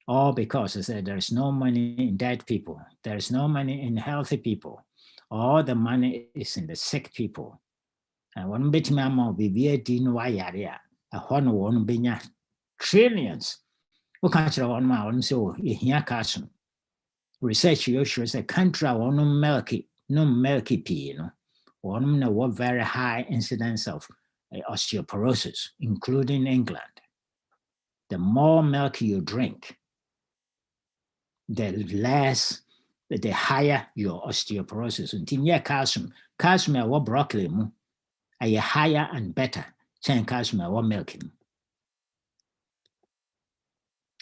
All because there is no money in dead people. There is no money in healthy people. All the money is in the sick people. And one bit mama be no wayarea. A one benya trillions. We can't on my own so here castle. Research you shows a country one milky pea, one no very high incidence of osteoporosis, including England. The more milk you drink, the higher your osteoporosis. Until calcium or broccoli are higher and better than calcium or milk.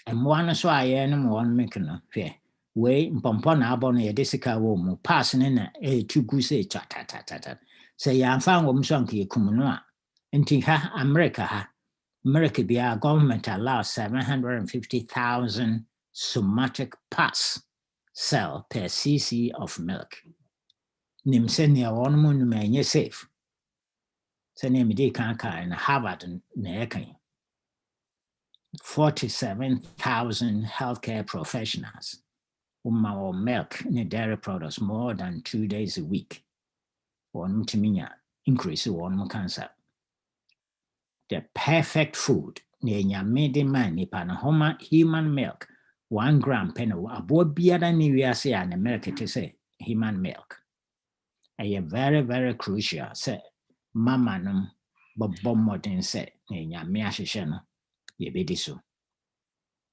And one so I am one making fair. Way pompon abon a desica woman passing in a 2 goose chat. Say, I'm found shanky kumanoa. Nti ha America be our government allows 750,000 somatic parts cell per cc of milk. Nim senia one mo no safe. Senia me kan in Harvard na 47,000 healthcare professionals or milk and dairy products more than 2 days a week. One to increase one cancer. The perfect food near made man nipa na human milk 1 gram penny abo biara ni wiase an America to say human milk. A very, very crucial say mama num bobo modern say near me ahye no ye bedi so.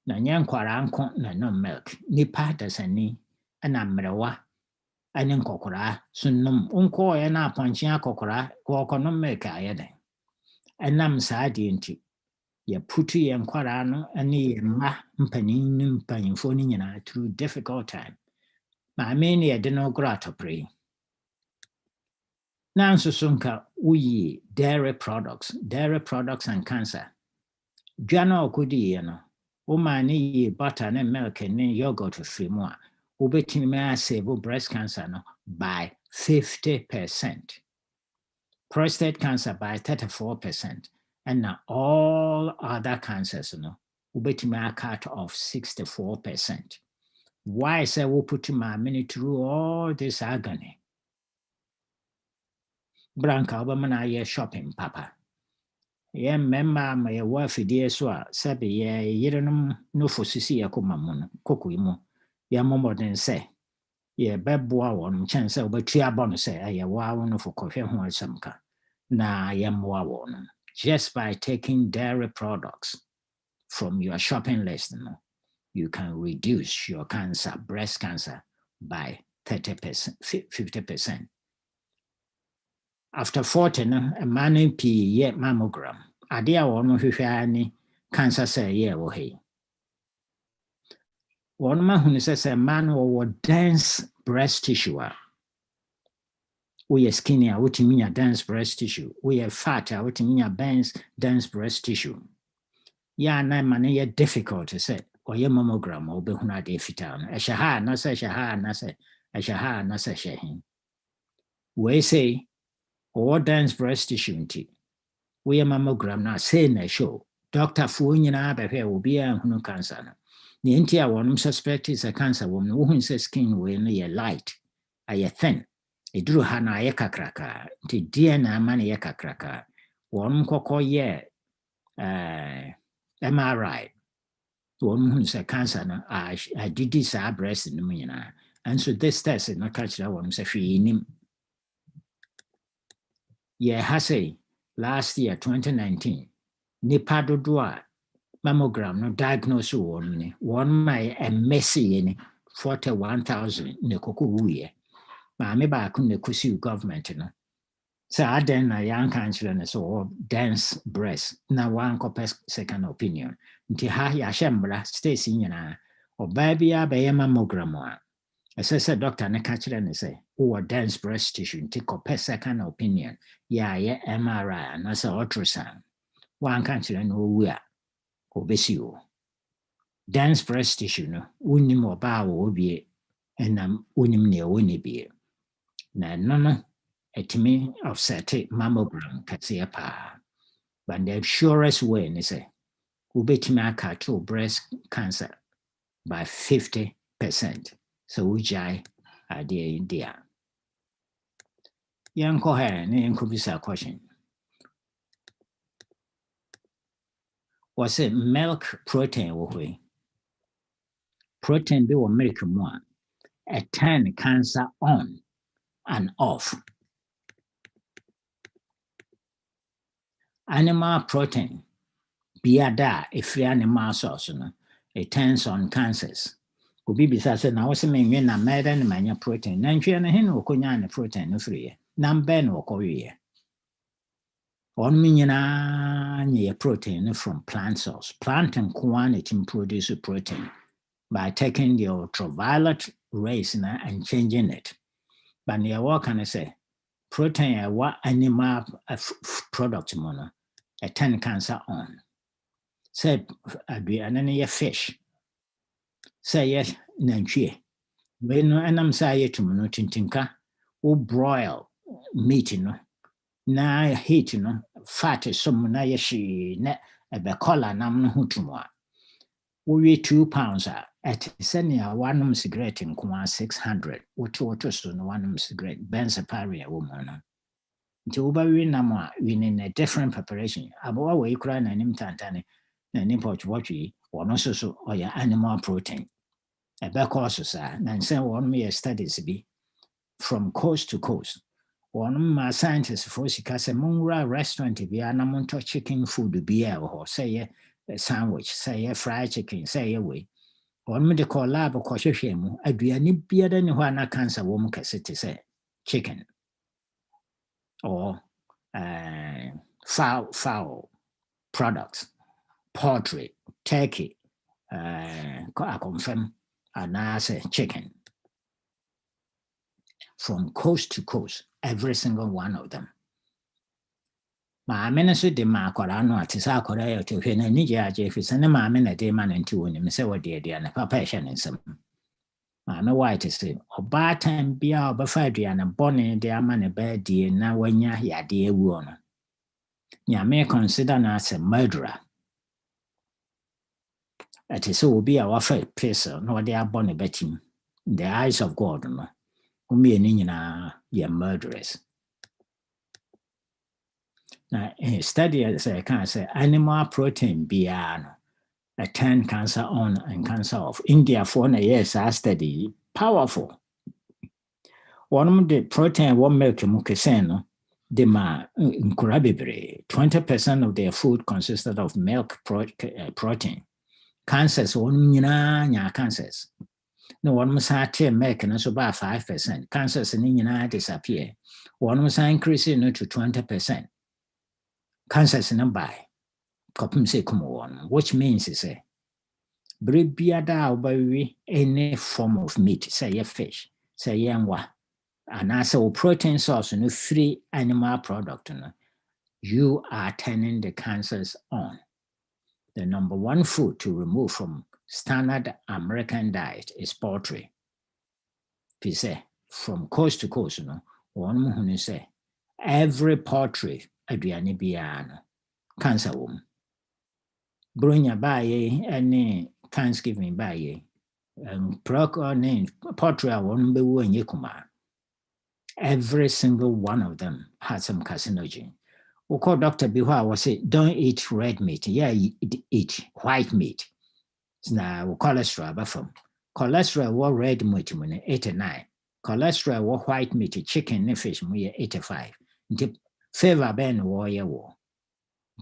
Na nye nkwara nko na no milk nipa dasani ana mrewa ane nkokora sunum unko ye na aponche akokora ko kono milk ayede. Enam saa de nti ye putu ye nkwara no ane ye ma mpanin mpanyimfo ni nyina through difficult time. Ma me ne ye de no gro atopre. Na nso so nka uyi dairy products and cancer. Dwana okodi ye no Woman need butter and milk and yogurt to free more. Ubetimi may save breast cancer no, by 50%. Prostate cancer by 34%. And now all other cancers no, ubetimi cut off 64%. Why say we put my minute through all this agony? Branka obama ye shopping, Papa. Ye member my wife dear so sabi ye yerenum no for sisi yakoma mono koku imu ya momo den say ye beboa won chance obetua bon say ye wa won for coffee ho asamka na ye moa won just by taking dairy products from your shopping list no, you can reduce your cancer, breast cancer by 30%, 50%. After 40 no a man p ye mammogram ade a wɔn hwehwɛ ani cancer cell yɛ wɔ ha yi. Wɔn ma hunu sɛ man wɔ dense breast tissue a woyɛ skinny a wotumi nya dense breast tissue, woyɛ fat a wotumi nya dense breast tissue. Yɛ na ma no yɛ difficult sɛ ɔyɛ mammogram a wobɛhunu ade fitaa no ɛhyɛ ha anasɛ ɛhyɛ ha anasɛ ɛhyɛ ha anasɛ ɛhyɛ he. Wei sɛ ɔwɔ dense breast tissue nti we mammogram na say na show doctor fo nyina behwe obi a hunu cancer no ne nti a wonum suspect is a cancer woman wo hun say skin we no ye light aye thin eduru ha na aye kakraka nti DNA ma na ye kakraka wonum kokko ye MRI wonum hun say cancer no a didi sa breast no nyina and so this test no catch that wonum say hwe nim ye ha say last year, 2019, nipa dodo a mammogram no diagnose one ni one my a messy ni 41,000 ne koko wuye. Maame ba kun ne kusi government no. So aden na young cancer no so dense breast na one copy second opinion. Nti ha ya shembra Stacy nyina oba bia be mammogram a ɛsɛ doctor ne ka kyerɛ ne sɛ wowɔ dense breast tissue nti kɔpɛ second opinion yɛ MRI anasɛ ultrasound wanka kyerɛ no owu a obɛsi o. Dense breast tissue no wonim ɔbaa wɔ bie ɛnam wonim nea ɛwɔ ne bie na ɛno no ɛtumi offset mammogram kɛseɛ paa. But the surest way ne sɛ wobɛtumi akato breast cancer by 50%. So we jai idea India. Young Koher, name could be a question. Was it milk protein or we? Protein be or milk more. A turn cancer on and off. Animal protein be a da if free animal source, it turns on cancers. Obi bisa sɛ na wɔsɛ menwe na mɛda ne manya protein na nhwɛ no he na wɔkɔnya ne protein no firi na mbɛ na wɔkɔweɛ ɔnom nyinaa nyɛ protein no from plant source. Plant nkoa na ɛtumi produce protein by taking the ultraviolet rays and changing it. But near work can say protein what animal product mono a 10 cancer on. Say aduane fish. Say yes nantwie. We no enam say yetum no tintinka wo broil meat no na heat no fat some na yeshi na ebe color nam no hutumwa. We 2 pounds at senia one cigarette in 600 what so no one cigarette benz paria woman. Uba nam in a different preparation. About we cry na nim tantane na nim potwatchi or no so or your animal protein. A back also sir, and say one me studies be from coast to coast. One my scientists for Sicasa Mungra restaurant be anamonto chicken food be or say a sandwich, say a fried chicken, say away. One me de call lab or coshemu, I be any beard anywhere na cancer woman cassette say chicken or fowl products, poultry, turkey, I confirm, and I say chicken. From coast to coast, every single one of them. My minister de Macorano at his Acoreo to win a Niger Jeffis and a mamma a day man into him, say what dear and a papation in some. Mamma White is say, or bar time be our befadri and a bonnet, dear man a bed dear, now when ya dear woman. Ya may consider us a murderer. It is so be our faith person, nor they are bonnet betting in the eyes of God. No. Me and ye murderers. Now, a study as I can say animal protein beyond a 10 cancer on and cancer off. India for a years I study powerful. One of the protein one milk mukeseno, the ma incredible 20% of their food consisted of milk protein. Cancers one cancers. No one must have to make an about 5%. Cancers in the disappear. One must increase it to 20%. Cancers in a buy. Copum say come on, which means is a bribiada by any form of meat, say a fish, say yamwa, and as a protein source no free animal product, you are turning the cancers on. The number one food to remove from standard American diet is poultry. If say from coast to coast, one who say every poultry aduane biano cancer wom. Brunya baye any Thanksgiving baye proc name poultry one be won yekuma. Every single one of them had some carcinogen. We call Dr. Biwa was say don't eat red meat. Yeah, eat white meat. Now cholesterol but from cholesterol was red meat 89. Cholesterol was white meat, chicken and fish 85. The favor ben warrior war.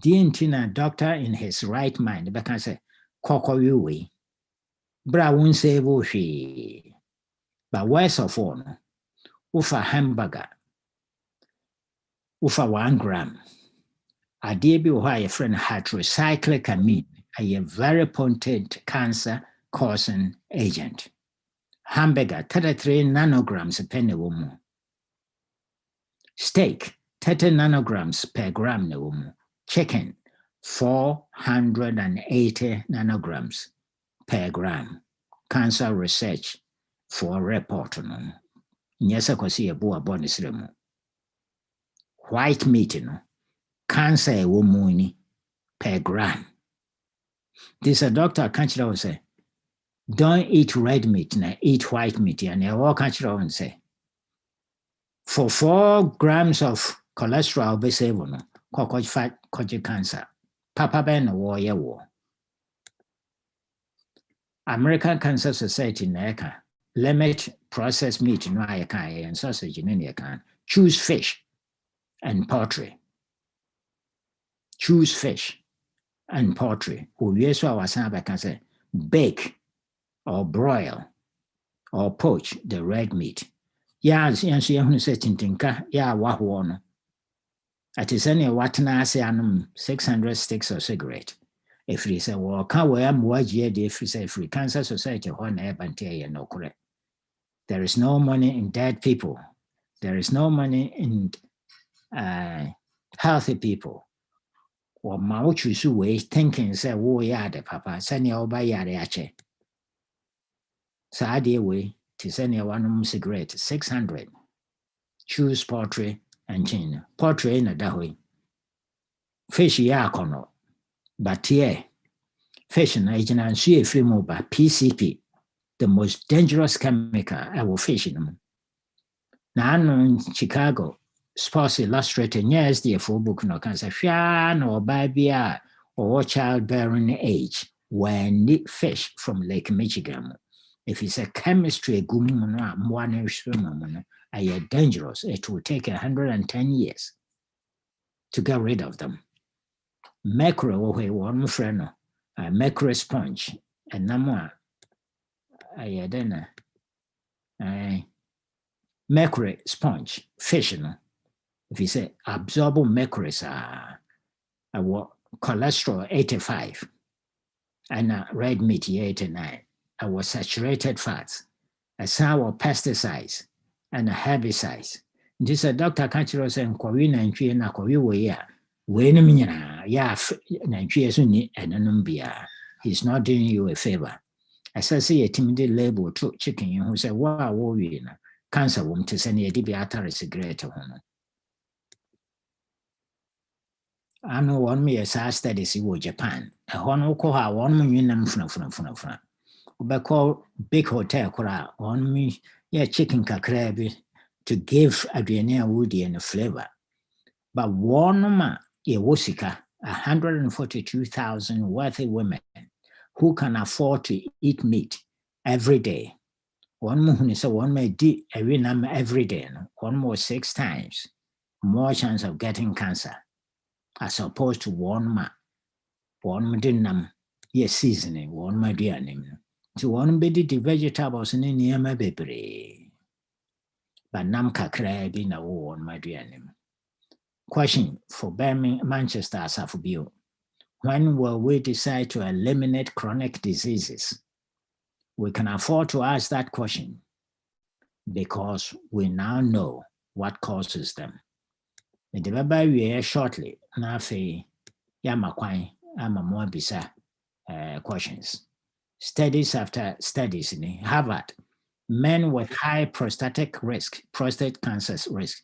The doctor in his right mind because say koko we bra won't say she. But worst of all, ufa hamburger, ufa 1 gram. A DB why a friend hydrocyclic amine, a very potent cancer causing agent. Hamburger 33 nanograms per woman. Steak 30 nanograms per gram woman. Chicken 480 nanograms per gram. Cancer research for report. Yes, I could see Yeboah bonus. White meat, cancer woman per gram. This a doctor can't say, don't eat red meat, eat white meat. And they all can't say, for 4 grams of cholesterol, be saved, cockroach fat, cockroach cancer. Papa Ben warrior war. American Cancer Society neka limit processed meat no ayakai and sausage in any can. Choose fish and poultry. Choose fish and poultry. Who yes I can say bake or broil or poach the red meat. Yes, yes, you say tintinka, ya wahuono. At is any watana say 600 sticks of cigarette. If he say, well, can't wear more if he say free Cancer Society, one no correct. There is no money in dead people. There is no money in healthy people. Or mauchusu way thinking say wo yade papa send your oba yade ache. So idea way to send your one cigarette 600. Choose poultry and chin. Poultry in a dahui. Fish ya kono. But here, fish and agent and see a free mobile PCP, the most dangerous chemical I will fish in them. Now in Chicago, Sports Illustrated, yes, the full book no cancer, or baby or childbearing age when need fish from Lake Michigan. If it's a chemistry, are dangerous. It will take 110 years to get rid of them. Mackerel, one friend, mackerel sponge, and number. Mercury sponge, fish, if you say absorbable mercury, cholesterol 85, and red meat 89, our saturated fats, a sour pesticides, and herbicides. This a doctor can't say, Korean and Tree and Korea, when he's not doing you a favor. As I say, a timid label to chicken who say, wow, warrior. Cancer womb to send a DB cigarette home. I know one me as I studies in Japan. A honor call her 1 million from. But call big hotel cora on me, chicken cacrabi to give Adriana woody and a flavor. But one ma, Wosika, 142,000 wealthy women who can afford to eat meat every day. One moon is a one may do every number every day, one more 6 times more chance of getting cancer as opposed to one seasoning, one my dear name. To one be the vegetables in any baby. But nam kakra be na one my dear name. Question for Birmingham, Manchester as of view. When will we decide to eliminate chronic diseases? We can afford to ask that question because we now know what causes them. The debate we shortly, nafe yamakwan more bisa questions. Studies after studies in Harvard, men with high prostate cancer risk,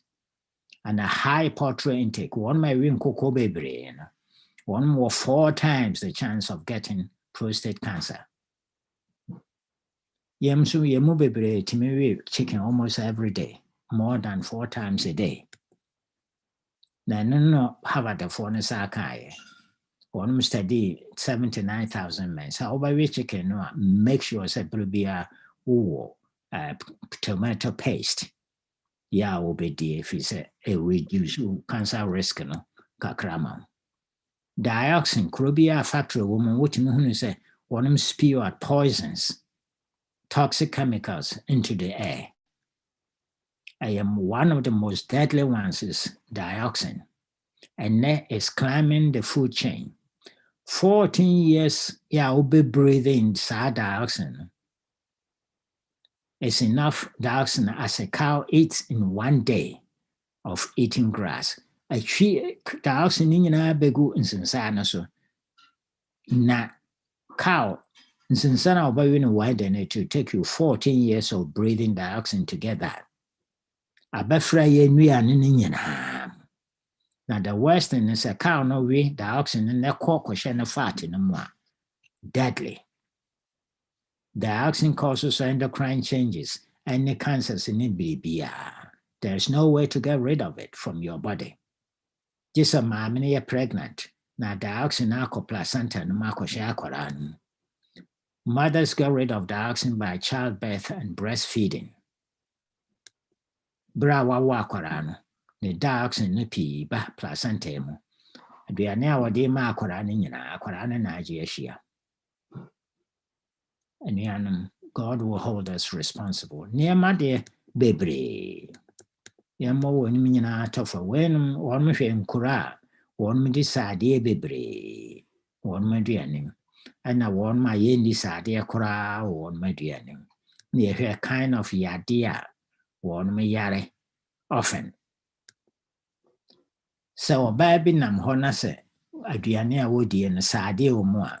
and a high poultry intake, one may win cocoa baby, one more 4 times the chance of getting prostate cancer. Yemu bebre timi chicken almost every day, more than 4 times a day. No Harvard for ne sakai. One study 79,000 men. So over chicken no make sure say brubia tomato paste. Yeah, will be if it's a reduce cancer risk no kakrama. Dioxin crobia factory woman what you say one spew out poisons. Toxic chemicals into the air. I am one of the most deadly ones is dioxin, and that is climbing the food chain. 14 years, I'll be breathing dioxin. It's enough dioxin as a cow eats in 1 day of eating grass. A tree dioxin in begu in Sinsana so. Na cow. Since then, I'll be widen it to take you 14 years of breathing dioxin together. I befra ye nua. Now the worst thing is a cow no way dioxin in the cock or fat in the more. Deadly. Dioxin causes endocrine changes and the cancers in the baby. There's no way to get rid of it from your body. Just a mommy pregnant. Now dioxin ako placenta no mako shakoran. Mothers get rid of dioxin by childbirth and breastfeeding. Brawa wakorano, the dioxin ne pi ba placenta mu. Aduane a wode ma akwara ne nyina akwara ne na agye ahia. Anuanom, God will hold us responsible. Niema de bebre. Yɛmmɔ wɔ anim nyinaa tɔfa wɔnom wɔn hwɛ nkora a wɔn de saadeɛ bebree wɔn aduane. Ɛna wɔn ma yɛnni saadeɛ koraa wɔn aduane. Na yɛhwɛ kind of yadeɛ a wɔn yare often. So baby nam hona se aduane a wodie no saade wo mu a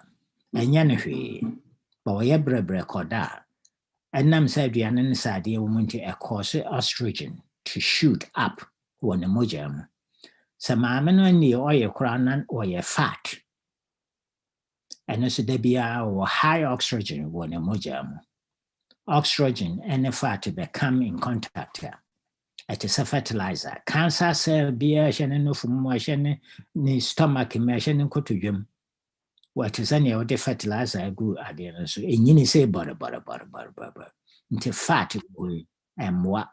enya ne hwee ba woyɛ brebre koda enam se aduane no saade wo mu nti cause estrogen to shoot up wɔ ne mogya mu. So maame no ni ɔyɛ kora na ɔyɛ fat. And so there be a high oxygen wɔ ne mogya mu. Oxygen and fat become in contact here. It is a fertilizer. Cancer cell be a shannon from washing the stomach, immersion to jum. What is any other fertilizer good at the end? So in you say butter. Into fat and what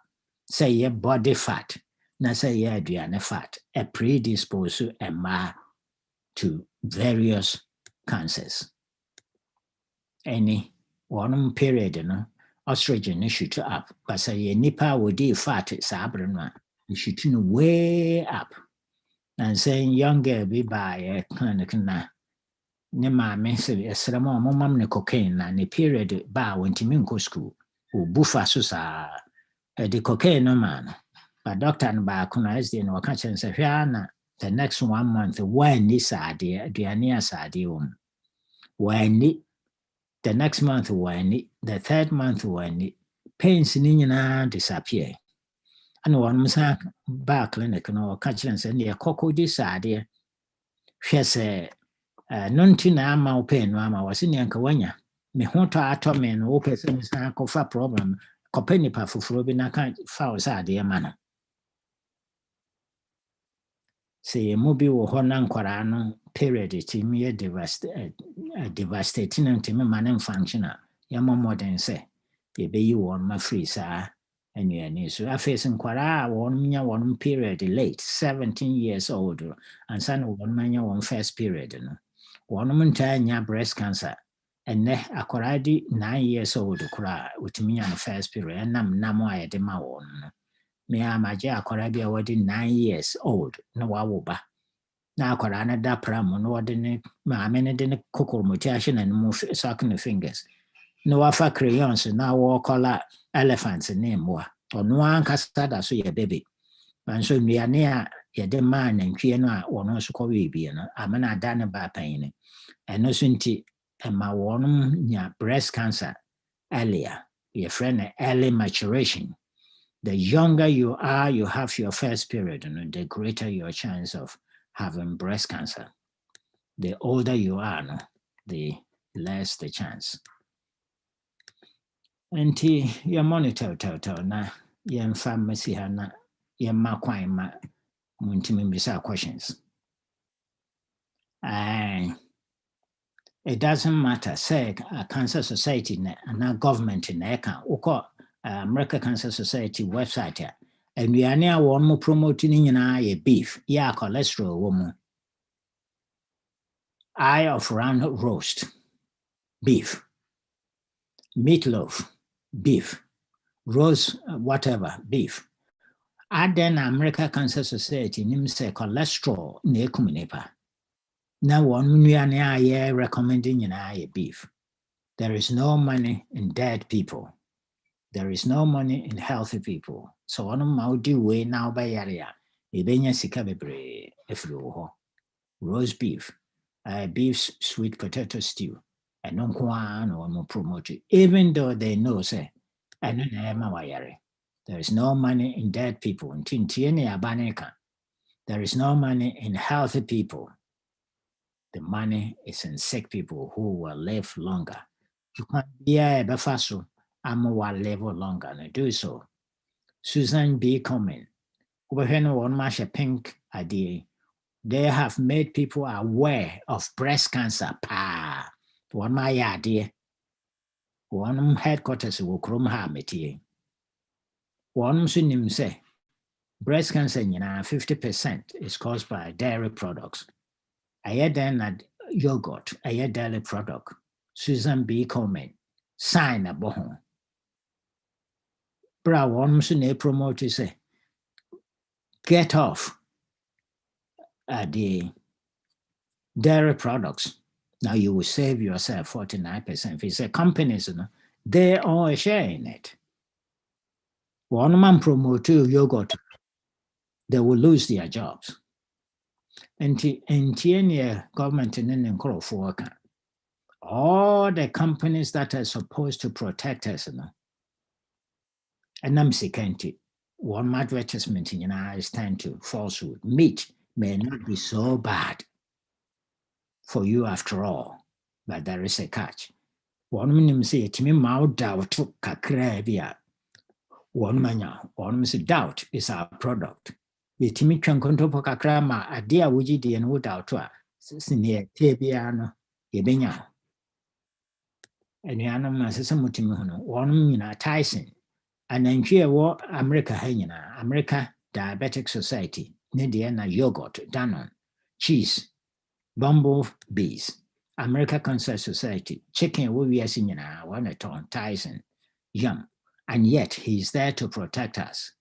say your body fat. Na say your adriana fat, a predispose to various cancers. Any one period, you know. Estrogen shoot up, but say nipa would be fat sabrina, you shoot way up. And saying younger be by a clinic na. Nema mense a ceremony, mom ne cocaine, and a period bar went to Minko school, who buffa susa the cocaine no man. But doctor and by Kuna the no catch and say, the next 1 month, when this idea, the near sadium. When the next month when the third month when pains in disappear. And one must back clinic no catch and say near cocoa this idea. She say nontina ma pain mama was in Yankawanya. Me honto atom and open cofa problem copenipa for frobina can't fouls idea manner. Say mobi wo honan kwarano period me devastating and to me man functional. Yama modern say, ye be you on my free sir, and you need so I face in Quara one period late, 17 years old, and son one man one first period. One month breast cancer, and ne akwaradi 9 years old cry with me on the first period, and namo I de my own. Me amaja akwarabi awadi 9 years old, no wawoba. Na akwara na da pram no wode ne maame ne de ne kokoromoti ahye na no sucking the fingers. No wafa crayons na wo color elephants ne mboa. Ono ankasa da so ye baby. Banso nnuane a ye de man nantwie no a wono so kɔ we no amana da ne ba pan ne. Eno so nti ma wono nya breast cancer earlier. Your friend early maturation. The younger you are, you have your first period, and the greater your chance of having breast cancer. The older you are, the less the chance. And you monitor na you pharmacy na you ma questions. It doesn't matter, say a cancer society na government in eka American Cancer Society website and we are near one more promoting in beef, cholesterol woman. Eye of round roast, beef, meatloaf, beef, roast whatever, beef. Add then American Cancer Society name say cholesterol ne kuminepa. Now one we are near recommending in beef. There is no money in dead people. There is no money in healthy people. So on maudi way now by area. Ibenya sika bebre efru roast beef, beef sweet potato stew, and no one promote it. Even though they know say, there is no money in dead people. There is no money in healthy people. The money is in sick people who will live longer. You can't be a befaso. I'm one level longer and do so. Susan B. Comment. Over one masha pink idea. They have made people aware of breast cancer. One my idea. One headquarters will chrome harmity. One synonym say breast cancer 50% is caused by dairy products. I had then at yogurt, I had dairy product. Susan B. Comment. Sign a bohon. Bra one ne promote say get off the dairy products. Now you will save yourself 49%. If it's a companies, they all share in it. One man promote yogurt. they will lose their jobs. And any government in all the companies that are supposed to protect us, and I'm second, one advertisement is tend to falsehood. Meat may not be so bad for you after all, but there is a catch. One minimum say it me mouth doubt kakra one manya, one say doubt is our product. The Timmy can control kakra ma idea wuji di and wood out to near Tabiano, Yebenya. And the animal says some one Tyson. And then here war America Hanyana, America Diabetic Society, Nidiana yogurt, Danone, cheese, bumblebees, America Cancer Society, chicken we are seeing now, one a ton, Tyson, yum. And yet he's there to protect us.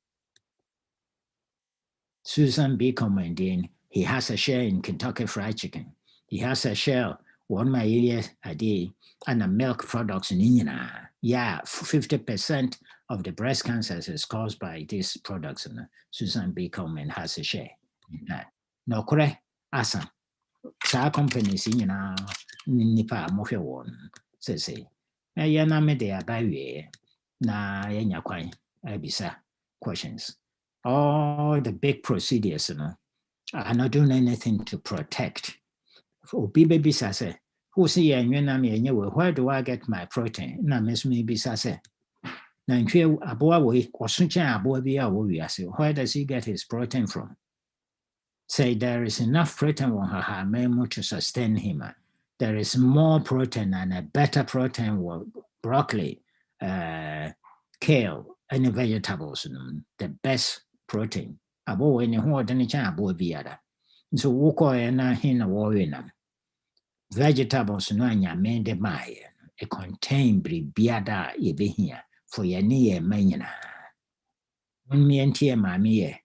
Susan B. Comandine, he has a share in Kentucky Fried Chicken. He has a share, one my area a day, and a milk products in India. Yeah, 50% of the breast cancers is caused by these products. And Susan B. Komen has a share in that. No, correct? Asa. Sa companies in nipa mohwe won. Say. Ya na me de abawie na yenya kwan abisa questions. All the big procedures, are not doing anything to protect. Obi baby say, who say where do I get my protein? Na miss me be say. Where does he get his protein from? Say there is enough protein on her memo to sustain him. There is more protein and a better protein with broccoli, kale, any vegetables, the best protein. Abo any who didn't chan abo biada. So woko na hina warrior. Vegetables no anya made the my a contain biada ye be here for your near manina. When me and tia mammy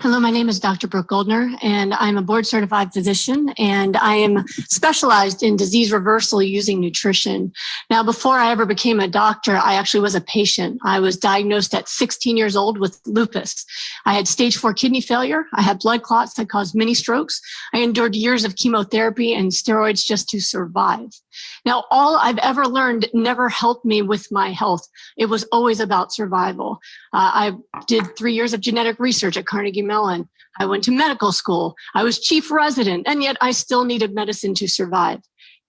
Hello, my name is Dr. Brooke Goldner, and I'm a board certified physician, and I am specialized in disease reversal using nutrition. Now, before I ever became a doctor, I actually was a patient. I was diagnosed at 16 years old with lupus. I had stage 4 kidney failure. I had blood clots that caused mini strokes. I endured years of chemotherapy and steroids just to survive. Now, all I've ever learned never helped me with my health. It was always about survival. I did 3 years of genetic research at Carnegie Mellon. I went to medical school. I was chief resident, and yet I still needed medicine to survive.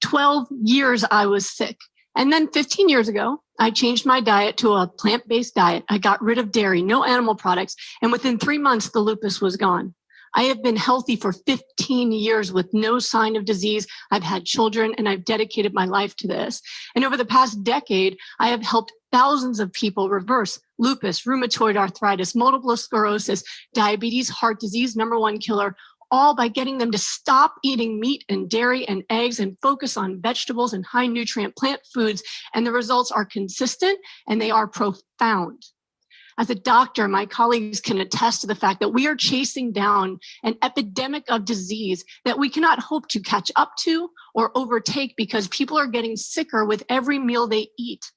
12 years I was sick. And then 15 years ago, I changed my diet to a plant-based diet. I got rid of dairy, no animal products, and within 3 months, the lupus was gone. I have been healthy for 15 years with no sign of disease. I've had children, and I've dedicated my life to this. And over the past decade, I have helped thousands of people reverse lupus, rheumatoid arthritis, multiple sclerosis, diabetes, heart disease, #1 killer, all by getting them to stop eating meat and dairy and eggs and focus on vegetables and high nutrient plant foods. And the results are consistent and they are profound. As a doctor, my colleagues can attest to the fact that we are chasing down an epidemic of disease that we cannot hope to catch up to or overtake because people are getting sicker with every meal they eat.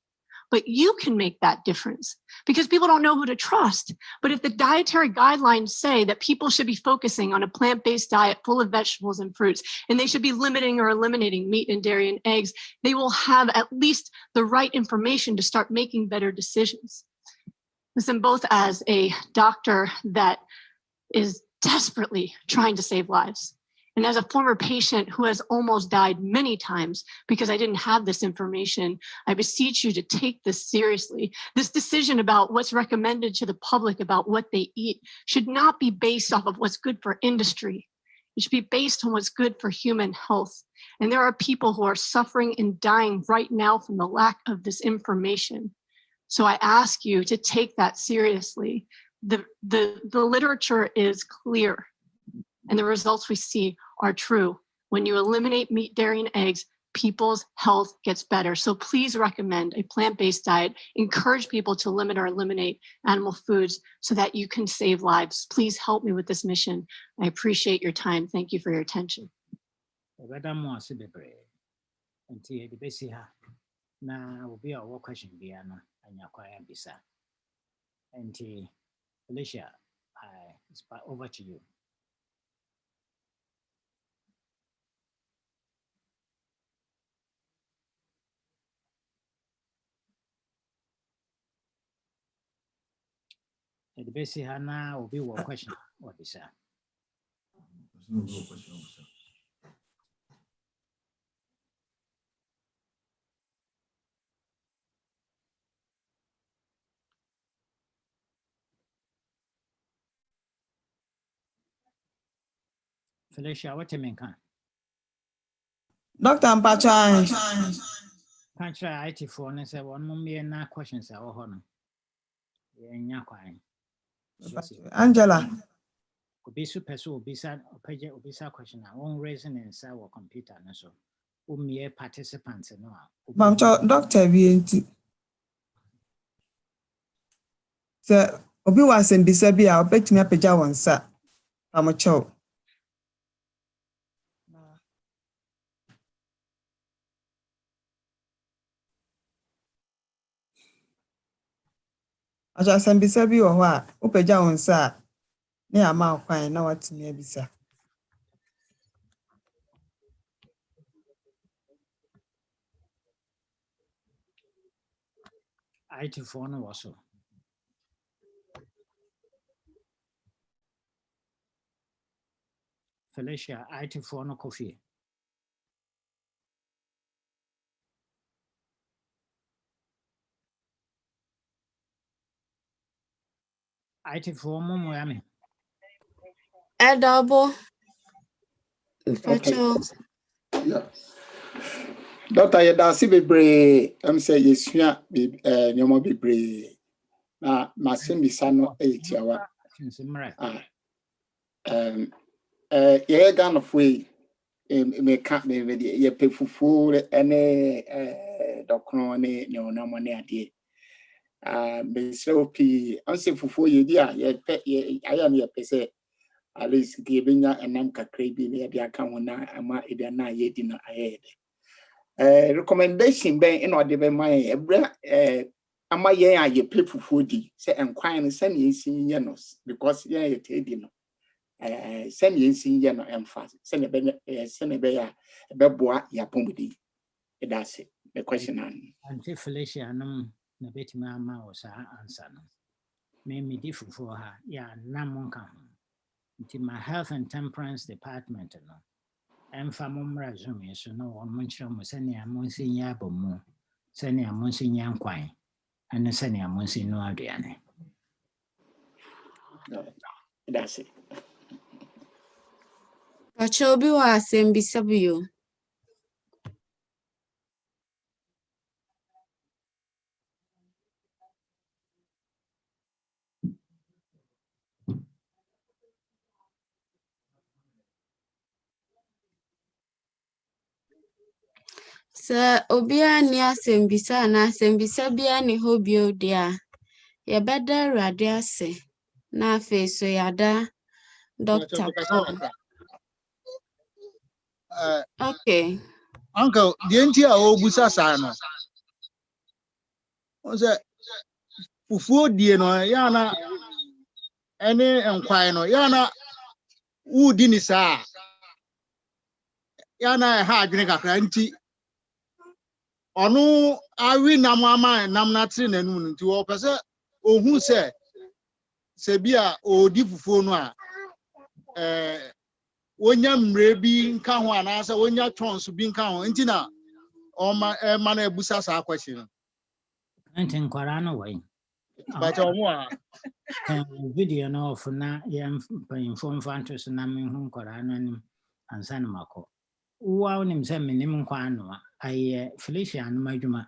But you can make that difference because people don't know who to trust. But if the dietary guidelines say that people should be focusing on a plant-based diet full of vegetables and fruits, and they should be limiting or eliminating meat and dairy and eggs, they will have at least the right information to start making better decisions. Listen, both as a doctor that is desperately trying to save lives, and as a former patient who has almost died many times because I didn't have this information, I beseech you to take this seriously. This decision about what's recommended to the public about what they eat should not be based off of what's good for industry. It should be based on what's good for human health. And there are people who are suffering and dying right now from the lack of this information. So I ask you to take that seriously. The literature is clear, and the results we see are true. When you eliminate meat, dairy, and eggs, people's health gets better. So please recommend a plant-based diet. Encourage people to limit or eliminate animal foods so that you can save lives. Please help me with this mission. I appreciate your time. Thank you for your attention. Na obi a wo question bia no anya kwaya bisa enti Felicia, it's over to you. The basic Hannah will be one question. What is that? There's no real question, officer. Felicia, what do you mean? Dr. Mpachai. Can't try IT phone and say one more questions. Angela. Be super so bisa question. I won't raise inside our computer and so mere participants no. Dr. BNT. Sir, Obi was in Bisabia, I'll bet me up a Jawan, sir. I'm a chow. I just send Bisabi or what? Open Jawan, sir. Near Mount Fine, now what's me, Bisa. IT phone also. Felicia, IT phone coffee. IT phone Miami. Double. Okay. Yeah. Doctor, you don't see be I'm say yes, yeah, no more be brave. Na masim bisano etiawa. Yeah, gan of way. Me can't me ye pay fufu any docron ne no money ade. Me so p I say fufu ye dia ye I am ye pese at least giving ya and nam kakra bi ne de aka ho na ama e bia na ye di na aye. Recommendation ben in order be my ama ye a ye pay fufu di say enkwan send ye sin ye no because ye tedi no send ye sin ye no emphasis send be ya be boa ya pomudi that's it the question and Felicia na beti ma o sa answer no me di fufu ha ya nam nka ho nti my health and temperance department no emfa momra zoom so no won monchira mo sene amonsi nya abomu sene amonsi nya nkwan and sene amonsi no aduane. That's it. Pachobi wa sembisabiyo. Sir Obia ni asembisa na asembisabia ni hobio dia. Ya bada radiase na feso yada Dr. Paul. Okay. Uncle, the entire Obusa Sana. Was it Fufu Dieno Yana any enquino Yana Udinisa Yana had drink a cranty. Or no, I win Namama and Namnatrin and Moon to opposite. Oh, who said Sebia or Difufonwa? When you maybe can one answer when your chance being count, Intina or my man Busasa question. And in Quarano way. But Video no for na yam inform fantos na me hu Quarano and San Marco. Wow, nim se minim kwano I Felicia and Majuma.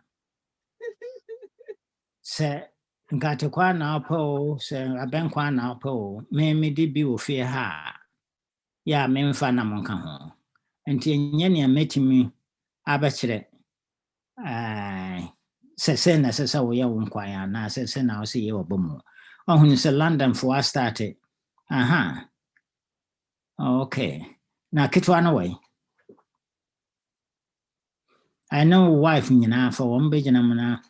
Se ngate kwano po se aben kwano po me di bi wo fie ha. Ya me mfa na monka ho. Enti enye ne metimi abekire se na se wo ye wo nkwan ya na se na wo se ye obomu. Ohun se London for started. Aha. Okay. Na kitwa na way. I know wife nyina for one be gyina mna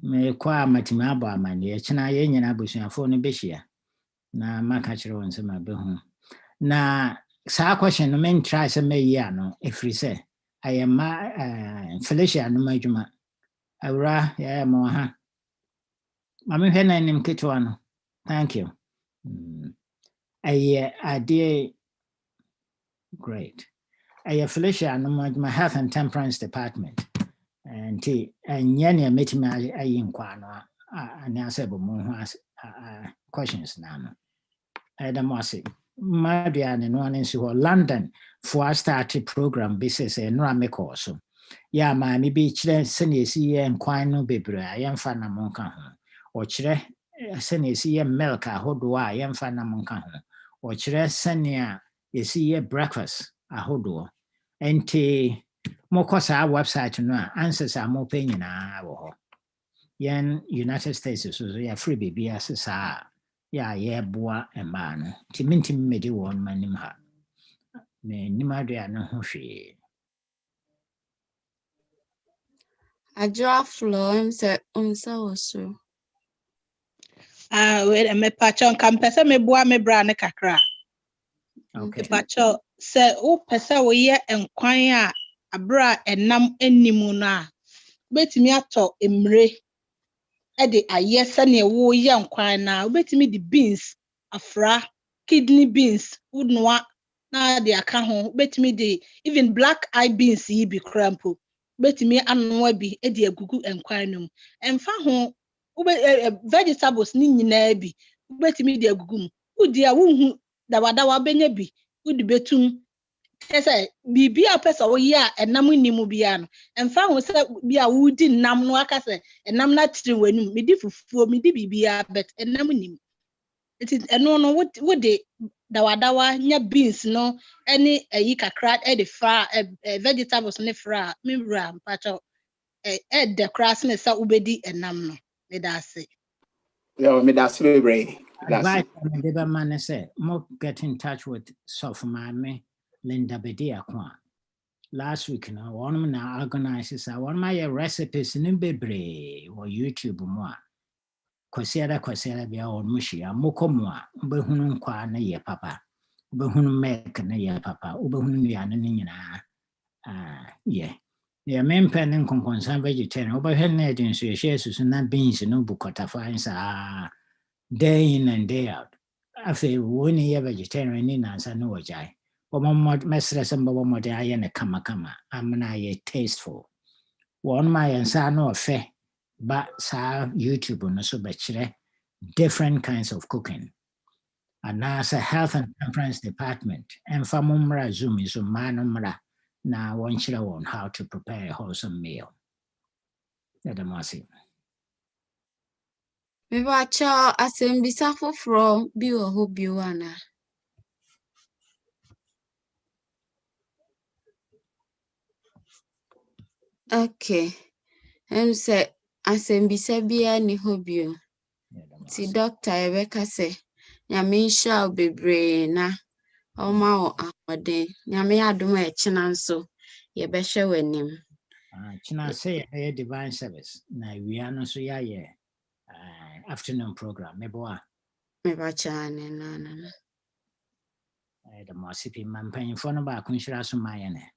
me kwa matimi abo amane e kina ye nyina busuafo no behia Na maka chiro wonse ma be hu. Na sa question no men try say me ya no efri say I am Felicia no majuma. Awra ya mo ha. Mami hwe na nim ketwa no. Thank you. Idea great. Felicia no my health and temperance department. And nyane metimi ayi nkwa no ani asebo mo ho questions na no. Edamose Madia and no one London for started program business and Rame course. Ya ma mi bi chire sene si ye nkwan no bebre a yemfa na monka ho. O chire sene si ye milk ahodo a yemfa na monka ho. O chire sene a yesi ye breakfast ahodo. Enti mo kosa website no a answers are mo pay nyina wo ho. Yen United States so ya free baby asesa ya Yeboah emano timintim medi won manim ha me nimade ana ho hwe Adra flow se onsa oso. We me pacho kampese me boa me bra ne kakra. okay Pacho se o pese wo ye enkwan a abra enam enimu na betimi ato emre e de aye se ne wo ye nkwan na betimi di beans afra kidney beans unwa na de aka ho betimi di even black eye beans yi bi crampo betimi anwa bi e de agugu enkwan num emfa ho vegetables ni nyina bi betimi di agugu mu udi a wonhu dawadawa benya bi udi betum say bibi a pesa wo ye a enam nimu bia no emfa ho se bia wudi nam no aka se enam na tiri wanum medi fufuo medi bibia bet enam nim it is eno no wode dawadawa nya beans no any ayi kakra e de fra vegetables ne fra mewura mpacho de grass ne sa ubedi enam no me da say Yo, me that's very brave. advice me de ba man say mo get in touch with Sofumame Linda Bedia kwa last week na one na organizes one my recipes in bebre or YouTube mo a kwasiara bia on mushia mokomo a ubehunu nkwa na ye papa ubehunu mek na ye papa ubehunu nuane ne nyina yeah yeah mempen nkonkonsan vegetarian ubehunu na edin so ye susu na beans no bukota fansa day in and day out afi woni ye vegetarian ni nansa no wajai Omomod mesre sembo bomode aye ne kama amna ye tasteful one my ensa no fe ba sa YouTube no so bechire different kinds of cooking and as a health and temperance department and famumra zoom is manumra na one chira on how to prepare a wholesome meal edamasi Me pacho asembisa foforo bi wo ho bi wana. Okay. Se asembisa bia ni ho bio. Ti doctor Rebecca say nyame nhia obebre na oma o ahode nyame adom e china nso ye behwe wanim china say a divine service na we are no so ya afternoon program meboa me bacha ne na edamasi pi mampan fo no ba kunshira so mayene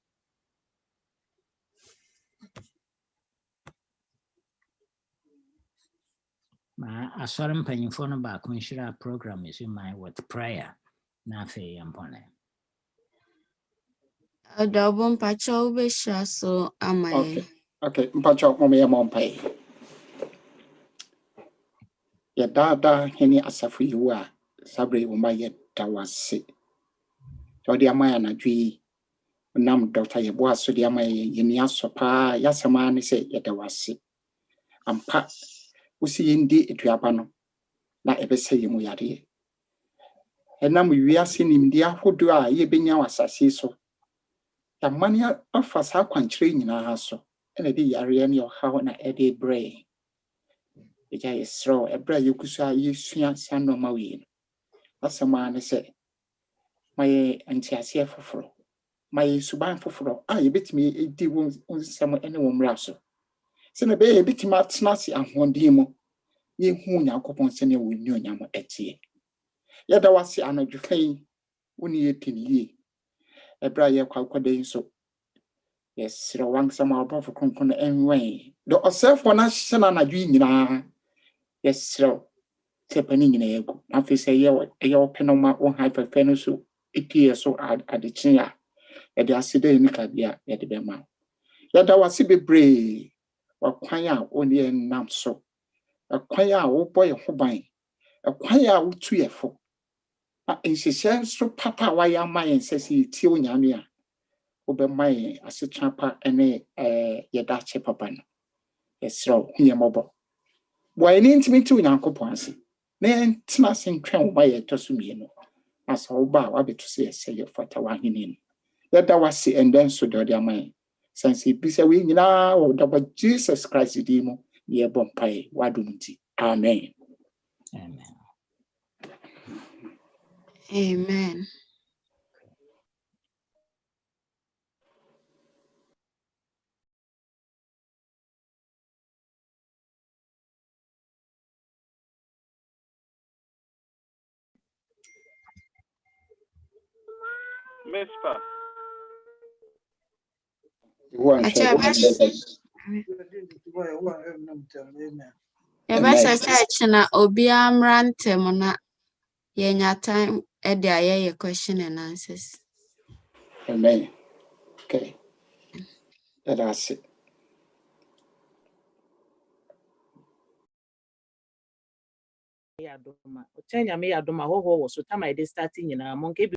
ma asɔre mpanyinfo no baako nhyira program is in mind with prayer na afei yampone adobon pacho be sha so amaye Okay, mpacho mo me mo mpai. Ya dada heni asafu yiwu a sabre wo ma ye dawase. Todi amaya na dwi nam Dr. Yeboah so di amaya ye ni asopa ya sama ne se ye dawase. Ampa usi yindi eduaba no na ebese ye mu yare. Enam wiase nimdi ahodo a ye benya wasase so. Ya mani afa sa kwankyere nyina so. Ena di yare ne oha na ede bre. Eja yesro ebra yekusa yesua sanoma wi. Asama ne se my antiasia foforo. My suban foforo a yebetimi edi won nsam ene wo mra so. Se na be yebetimi atena se ahonde mu. Ye hu Nyankopon se ne wo nyu nyam etie. Yada wasi anadwukan woni yetiniye. Ebra ye kwakwade so. Yes, rawang sama above konkon enwen. The oself wana shana anadwu nyina. Yes, raw. Tepani nyina yegu. Afi say ye penoma on high for so itie so adekyin a ye de asede ni kabia ye de bema. Yada wasi bebre wakwan a oni enam so. Akwan a wo boy ho ban. Akwan a wo tu ye fo. Nhyehyɛ so papa wa ya mayen sesi tie onyame a obemaye asetrapa ene yedache papa no yesro huyemobo boy ni ntimi tie onyankopon ase na entina se ntwen wo maye tosumie no asa wo ba wa beto se yese ye fata wa hene no yeda wase enden so de amaye sense bi se we nyina wo da Jesus Christ di mu ye bompae wadumti amen. Amen. Amen. Mespa. Yɛbɛhyɛ sɛ kyena obiara mmra ntɛm na yɛnya time de ayɛyɛ question and answers. Amen. Okay. That's it. Yadoma. Ochenya me yadoma ho so time I dey starting nyina monke